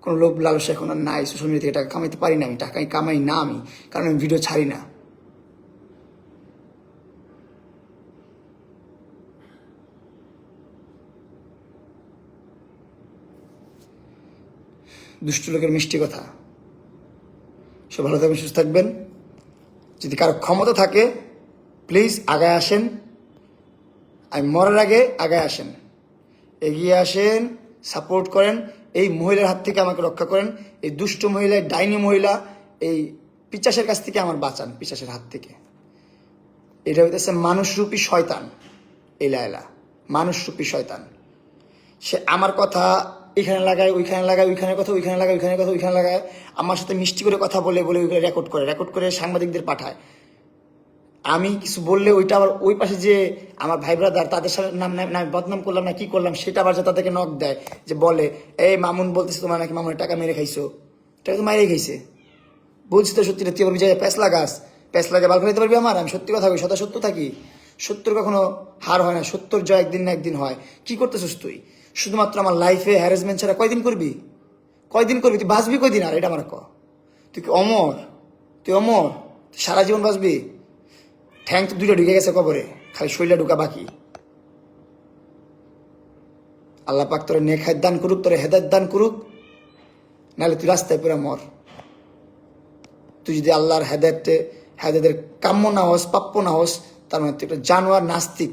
কোনো লোভ লালসা এখন আর নাই। সোশ্যাল মিডিয়া থেকে টাকা কামাইতে পারি না, আমি টাকা কামাই না আমি, কারণ আমি ভিডিও ছাড়ি না। দুষ্ট লোকের মিষ্টি কথা। সব ভালো থাকবেন, সুস্থ থাকবেন। যদি কারো ক্ষমতা থাকে প্লিজ আগায় আসেন, আমি মরার আগে আগায় আসেন। এগিয়ে আসেন, সাপোর্ট করেন, এই মহিলার হাত থেকে আমাকে রক্ষা করেন, এই দুষ্ট মহিলা, ডাইনি মহিলা, এই পিশাচের কাছ থেকে আমার বাঁচান, পিশাচের হাত থেকে। এটা হইতেছে মানুষরূপী শয়তান, এই লায়লা মানুষরূপী শয়তান। সে আমার কথা এখানে লাগায়, ওইখানে লাগায়, ওইখানে কথা ওইখানে লাগায়, ওইখানে কথা ওইখানে লাগায়, আমার সাথে মিষ্টি করে কথা বলে বলে ওইগুলো রেকর্ড করে সাংবাদিকদের পাঠায়। আমি কিছু বললে ওইটা আবার ওই পাশে যে আমার ভাই ব্রাদার তাদের সাথে নাম বদনাম করলাম না কি করলাম, সেটা আবার যে তাদেরকে নক দেয়, যে বলে এই মামুন বলতেছে তোমার নাকি মামুনের টাকা মেরে খাইছো, টাকা তো মাইরে খাইছে। বলছি তো সত্যি, তুই আবার বিজয় প্যাঁচ লাগাস, প্যাঁচ লাগে বাল ফেলাইতে পারবি আমার? আমি সত্যি কথা বলি, সদা সত্য থাকি, সত্যর কখনো হার হয় না, সত্যর জয় একদিন না একদিন হয়। কি করতেছিস তুই? শুধুমাত্র আমার লাইফে হ্যারাসমেন্ট ছাড়া কয়দিন করবি? কয়দিন করবি? তুই বাঁচবি কয়দিন? আর এটা আমার ক, তুই কি অমর? তুই অমর? তুই সারা জীবন বাঁচবি? ঠ্যাং তো দুইটা ঢুকে গেছে কবরে, খালি শরীরে ঢুকা বাকি। আল্লাহ পাক তোরে নেক হায়াত দান করুক, তোরে হেদায়েত দান করুক, নাহলে তুই রাস্তায় পুরা মর। তুই যদি আল্লাহর হেদায়েতের কাম্য না হস, প্রাপ্য না হস, তার মানে তুই একটা জানোয়ার, নাস্তিক,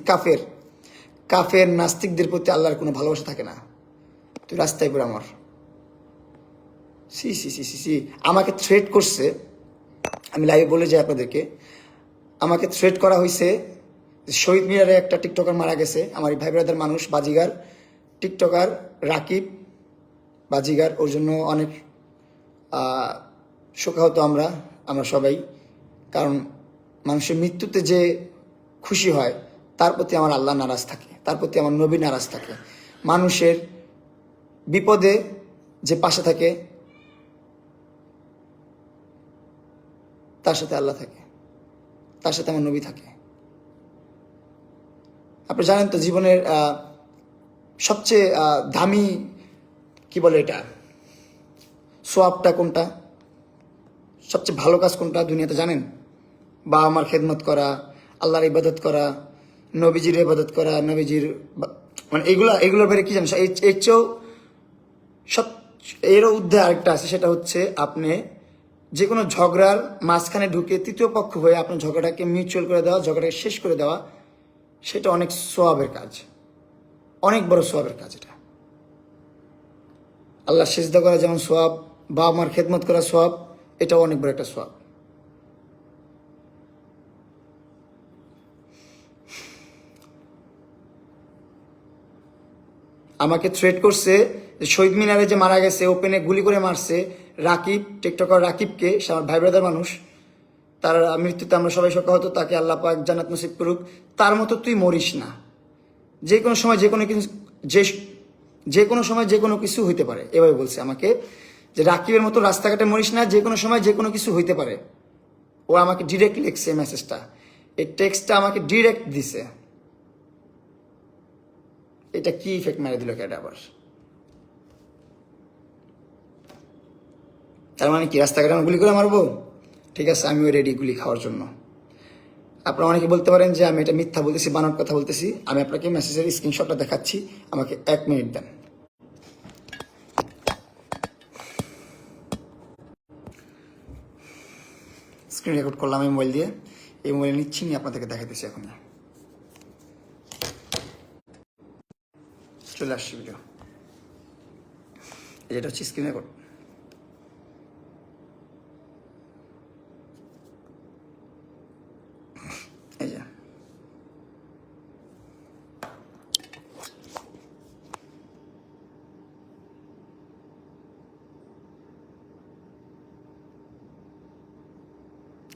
কাফের নাস্তিকদের প্রতি আল্লাহর কোনো ভালোবাসা থাকে না। তুই রাস্তায় পুরা মর। সি সি সি সি সি আমাকে থ্রেট করছে, আমি লাইভে বলে যাই আপনাদেরকে, আমাকে থ্রেট করা হয়েছে। শহীদ মিনারে একটা টিকটকার মারা গেছে, আমার ভাই ব্রাদার মানুষ, বাজিগার টিকটকার রাকিব বাজিগার, ওর জন্য অনেক শোকাহত আমরা সবাই। কারণ মানুষের মৃত্যুতে যে খুশি হয়, তার প্রতি আমার আল্লাহ নারাজ থাকে, তার প্রতি আমার নবী নারাজ থাকে। মানুষের বিপদে যে পাশে থাকে, তার সাথে আল্লাহ থাকে, তার সাথে আমার নবী থাকে। আপনি জানেন তো জীবনের সবচেয়ে দামি কি বলে এটা, সোয়াবটা কোনটা, সবচেয়ে ভালো কাজ কোনটা দুনিয়াতে জানেন? বা আমার খেদমত করা, আল্লাহর ইবাদত করা, নবীজির ইবাদত করা, নবীজির মানে এগুলোর বাইরে কি জানেন? এর চেয়েও সব, এরও ঊর্ধ্বে আরেকটা আছে, সেটা হচ্ছে আপনি যে কোনো ঝগড়ার মাঝখানে ঢুকে তৃতীয় পক্ষ হয়ে আপনার ঝগড়াটাকে মিউচুয়াল করে দেওয়া, ঝগড়াটাকে শেষ করে দেওয়া, সেটা অনেক সোয়াবের কাজ, অনেক বড় সোয়াবের কাজ এটা। আল্লাহ সিজদা করা যেমন সোয়াব, বা আমার খেদমত করা সোয়াব, এটাও অনেক বড় একটা সোয়াব। আমাকে থ্রেট করছে যে শহীদ মিনারে যে মারা গেছে, ওপেনে গুলি করে মারছে রাকিব, টিকটকার রাকিবকে, সে আমার ভাই ব্রাদার মানুষ, তার মৃত্যুতে আমরা সবাই শোকাহত, তাকে আল্লাহ পাক জান্নাত নসিব করুক। তার মতো তুই মরিস না। যে কোনো সময় যে কোনো সময় যে কোনো কিছু হইতে পারে, এভাবে বলছে আমাকে, যে রাকিবের মতো রাস্তাঘাটে মরিস না, যে কোনো সময় যে কোনো কিছু হইতে পারে। ও আমাকে ডিরেক্ট লিখছে মেসেজটা, এই টেক্সটটা আমাকে ডিরেক্ট দিছে। এটা কি ইফেক্ট মেরে দিল কেটে আবার? তার মানে কি রাস্তাঘাটে আমি গুলি করে মারবো? ঠিক আছে, আমিও রেডি গুলি খাওয়ার জন্য। আপনারা অনেকে বলতে পারেন যে আমি এটা মিথ্যা বলতেছি, বানানোর কথা বলতেছি। আমি আপনাকে মেসেজের স্ক্রিনশটটা দেখাচ্ছি, আমাকে 1 মিনিট দেন। স্ক্রিন রেকর্ড করলাম এই মোবাইল দিয়ে, এই মোবাইল নিচ্ছি, নিয়ে আপনাদেরকে দেখাইতেছি এখন। চলে আসছি ভিডিও, যেটা হচ্ছে স্ক্রিন রেকর্ড। এই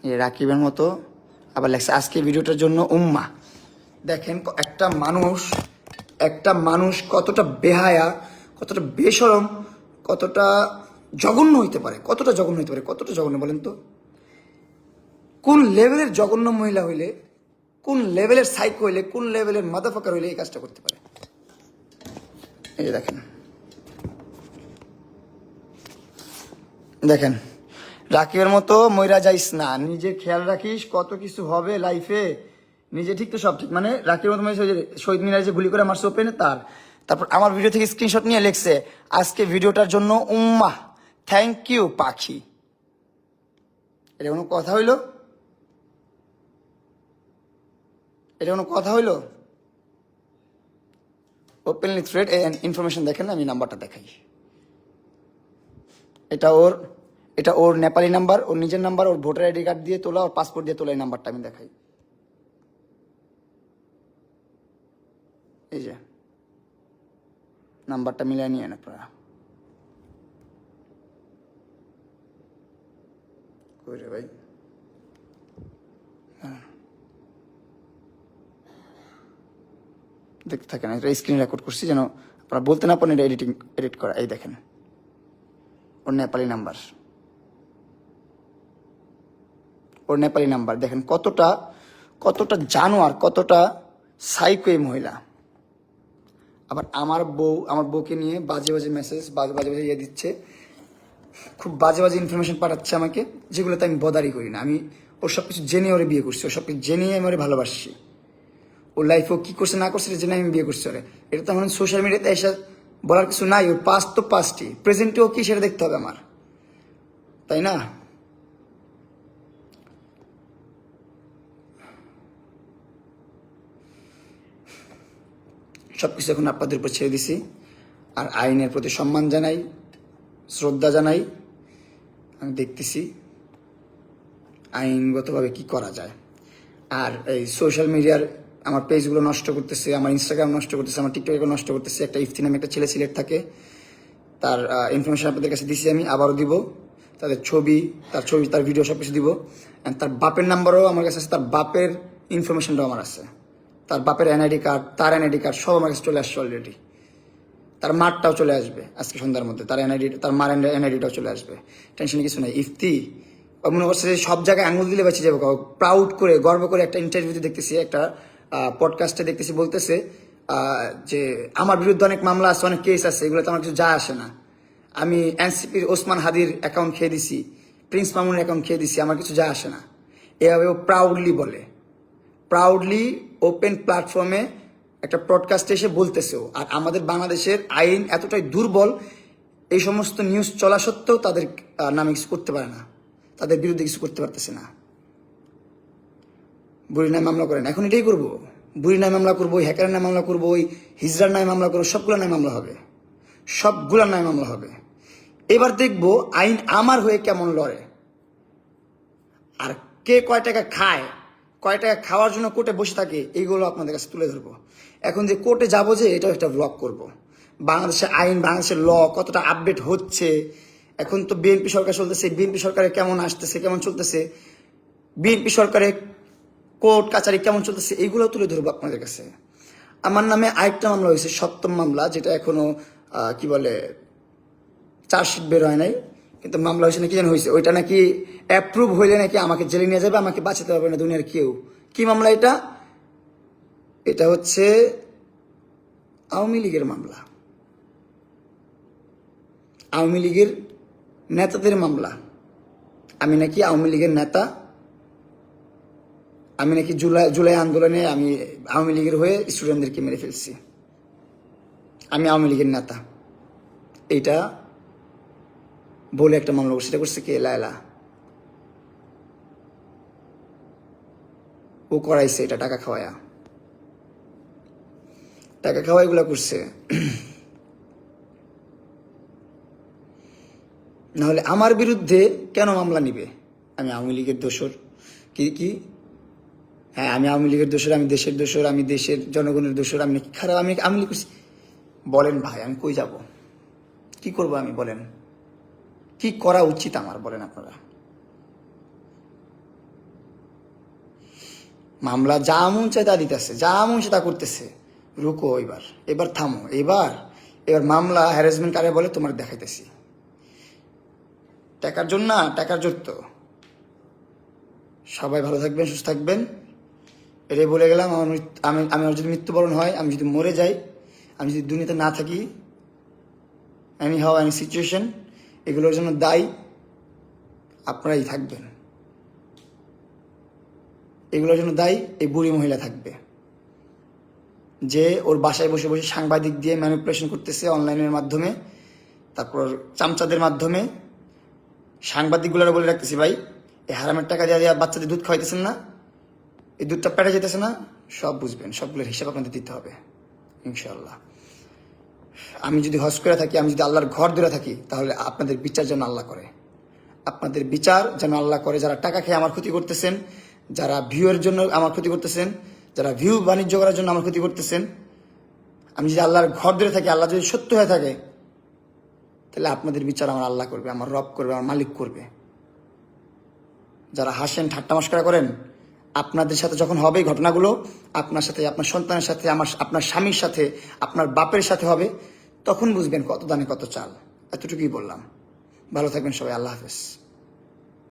যে রাকিবের মতো আবার লেখছে আজকে ভিডিওটার জন্য উম্মা। দেখেন একটা মানুষ কতটা বেহায়া, কতটা বেশরম, কতটা জঘন্য হইতে পারে, কতটা জঘন্য বলেন তো? কোন লেভেলের জঘন্য মহিলা হইলে, কোন লেভেলের সাইকো হইলে, কোন লেভেলের মাদাফাকার হইলে এই কাজটা করতে পারে? এই যে দেখেন, রাকিবের মতো মইরা যাইস না, নিজে খেয়াল রাখিস, কত কিছু হবে লাইফে, নিজে ঠিক তো সব ঠিক। মানে রাকিবের মতো শহীদ মিনারে যে গুলি করে মারছে ওপেনে, তারপর আমার ভিডিও থেকে স্ক্রিনশট নিয়ে লিখছে আজকে ভিডিওটার জন্য উম্মা, থ্যাংক ইউ পাখি। এটা কোনো কথা হইলো? ওপেনলি থ্রেড ইনফরমেশন দেখেন, আমি নাম্বারটা দেখাই। এটা ওর নেপালি নাম্বার, ওর নিজের নাম্বার, ওর ভোটার আইডি কার্ড দিয়ে তোলা, ওর পাসপোর্ট দিয়ে তোলা। এই নাম্বারটা আমি দেখাই, এই যে নাম্বারটা মিলিয়ে নিয়ে আপনারা। কই রে ভাই, দেখতে থাকেন, এটা স্ক্রিন রেকর্ড করছি যেন আপনারা বলতে না পারেন এটা এডিট করা। এই দেখেন ওর নেপালি নাম্বার, ওর নেপালি নাম্বার দেখেন কতটা জানোয়ার, কতটা সাইকো এই মহিলা। আবার আমার বউকে নিয়ে বাজে বাজে মেসেজ, বাজে বাজে ইয়ে দিচ্ছে, খুব বাজে বাজে ইনফরমেশন পাঠাচ্ছে আমাকে, যেগুলোতে আমি বদারি করি না। আমি ওর সব কিছু জেনে ওরে বিয়ে করছি, ওর সব কিছু জেনে আমি ওরে ভালোবাসছি। ওর লাইফে ও কী করছে না করছে এটা জেনে আমি বিয়ে করছি ওরে। এটা তো আমার সোশ্যাল মিডিয়াতে এসে বলার কিছু নাই। ওর পাস্ট তো পাস্টই, প্রেজেন্টেও কি সেটা দেখতে হবে আমার, তাই না? সব কিছু এখন আপনাদের উপর ছেড়ে দিছি। আর আইনের প্রতি সম্মান জানাই, শ্রদ্ধা জানাই। আমি দেখতেছি আইনগতভাবে কি করা যায়। আর এই সোশ্যাল মিডিয়ার আমার পেজগুলো নষ্ট করতেছে, আমার ইনস্টাগ্রাম নষ্ট করতেছে, আমার টিকটকে নষ্ট করতেছে। একটা ইফতি নামে একটা ছেলে সিলেট থাকে, তার ইনফরমেশন আপনাদের কাছে দিছি, আমি আবারও দিব। তাদের ছবি, তার ভিডিও সব কিছু দিব। অ্যান্ড তার বাপের নাম্বারও আমার কাছে আছে, তার বাপের ইনফরমেশনটাও আমার আছে। তার বাপের এনআইডি কার্ড, তার এনআইডি কার্ড সব আমার কাছে চলে আসছে অলরেডি। তার মারটাও চলে আসবে আজকে সন্ধ্যার মধ্যে, তার মার এনআইডিটাও চলে আসবে। টেনশন কিছু নাই। ইফতি মনে করছে যে সব জায়গায় আঙুল দিলে বেঁচে যাবো। প্রাউড করে, গর্ব করে একটা ইন্টারভিউতে দেখতেছি, একটা পডকাস্টে দেখতেছি, বলতেছে যে আমার বিরুদ্ধে অনেক মামলা আছে, অনেক কেস আছে, এগুলোতে আমার কিছু যায় আসে না। আমি এনসিপির ওসমান হাদির অ্যাকাউন্ট খেয়ে দিছি, প্রিন্স মামুনের অ্যাকাউন্ট খেয়ে দিছি, আমার কিছু যায় আসে না। এভাবে ও প্রাউডলি বলে, প্রাউডলি ওপেন প্ল্যাটফর্মে একটা পডকাস্টে এসে বলতেছেও। আর আমাদের বাংলাদেশের আইন এতটাই দুর্বল, এই সমস্ত নিউজ চলা সত্ত্বেও তাদের নামে কিছু করতে পারে না, তাদের বিরুদ্ধে কিছু করতে পারতেছে না। বুড়ির নামে মামলা করেন, এখন এটাই করবো। বুড়ির নামে মামলা করবো, ওই হ্যাকারের নামে মামলা করবো, ওই হিজড়ার নামে মামলা করবো, সবগুলোর নামে মামলা হবে, সবগুলোর নামে মামলা হবে। এবার দেখবো আইন আমার হয়ে কেমন লড়ে, আর কে কয় টাকা খায়, কয় টাকা খাওয়ার জন্য কোর্টে বসে থাকে, এইগুলো আপনাদের কাছে তুলে ধরবো। এখন যে কোর্টে যাবো, যে এটাও একটা ব্লগ করব। বাংলাদেশের আইন, বাংলাদেশের ল কতটা আপডেট হচ্ছে। এখন তো বিএনপি সরকার চলতেছে, বিএনপি সরকারে কেমন আসতেছে, কেমন চলতেছে, বিএনপি সরকারে কোর্ট কাছারি কেমন চলতেছে, এইগুলো তুলে ধরবো আপনাদের কাছে। আমার নামে আরেকটা মামলা হয়েছে, 7ম মামলা, যেটা এখনো কি বলে চার্জশিট বের হয় নাই, কিন্তু মামলা হয়েছে নাকি যেন হয়েছে। ওইটা নাকি অ্যাপ্রুভ হইলে নাকি আমাকে জেলে নিয়ে যাবে, আমাকে বাঁচাতে পারবে না দুনিয়ার কেউ। কি মামলা এটা? এটা হচ্ছে আওয়ামী লীগের মামলা, আওয়ামী লীগের নেতাদের মামলা। আমি নাকি আওয়ামী লীগের নেতা, আমি নাকি জুলাই আন্দোলনে আমি আওয়ামী লীগের হয়ে স্টুডেন্টদেরকে মেরে ফেলছি, আমি আওয়ামী লীগের নেতা। এইটা বলে একটা মামলা করছে। সেটা করছে কে? লায়লা। ও করাইছে এটা, টাকা খাওয়ায়া এগুলা করছে। নাহলে আমার বিরুদ্ধে কেন মামলা নিবে? আমি আওয়ামী লীগের দোসর? কি হ্যাঁ, আমি আওয়ামী লীগের দোসর, আমি দেশের দোসর, আমি দেশের জনগণের দোসর, আমি নাকি খারাপ, আমি আওয়ামী লীগ করছি? বলেন ভাই, আমি কই যাব? কি করব আমি? বলেন কি করা উচিত আমার? বলেন আপনারা। মামলা যা মন চায় তা দিতেছে, যা মন চায় তা করতেছে। রুকো, এবার থামো। এবার মামলা হ্যারাসমেন্ট কারে বলে তোমার দেখাইতেছি। টাকার জন্য না, টাকার জোর তো। সবাই ভালো থাকবেন, সুস্থ থাকবেন, এটাই বলে গেলাম। আমার যদি মৃত্যুবরণ হয়, আমি যদি মরে যাই, আমি যদি দুনিয়াতে না থাকি, এনি হাউ এনি সিচুয়েশন, এগুলোর জন্য দায়ী আপনারাই থাকবেন। এগুলোর জন্য দায়ী এই বুড়ি মহিলা থাকবে, যে ওর বাসায় বসে বসে সাংবাদিক দিয়ে ম্যানিপুলেশন করতেছে অনলাইনের মাধ্যমে, তারপর চামচাদের মাধ্যমে। সাংবাদিকগুলোরা বলে রাখতেছি, ভাই এই হারামের টাকা দিয়ে বাচ্চাদের দুধ খাওয়াইতেছেন না, এই দুধটা পেটে যেতেছে না, সব বুঝবেন, সবগুলোর হিসাব আপনাদের দিতে হবে ইনশাআল্লাহ। আমি যদি হজ করে থাকি, আমি যদি আল্লাহর ঘর ধরে থাকি, তাহলে আপনাদের বিচার যেন আল্লাহ করে। আপনাদের বিচার যেন আল্লাহ করে। যারা টাকা খেয়ে আমার ক্ষতি করতেছেন, যারা ভিউয়ের জন্য আমার ক্ষতি করতেছেন, যারা ভিউ বাণিজ্য করার জন্য আমার ক্ষতি করতেছেন, আমি যদি আল্লাহর ঘর ধরে থাকি, আল্লাহ যদি সত্য হয়ে থাকে, তাহলে আপনাদের বিচার আমার আল্লাহ করবে, আমার রব করবে, আমার মালিক করবে। যারা হাসেন, ঠাট্টা মশকরা করেন, আপনাদের সাথে যখন হবে এই ঘটনাগুলো, আপনার সাথে, আপনার সন্তানের সাথে, আপনার স্বামীর সাথে, আপনার বাপের সাথে হবে, তখন বুঝবেন কত দানে কত চাল। এতটুকুই বললাম। ভালো থাকবেন সবাই। আল্লাহ হাফেজ।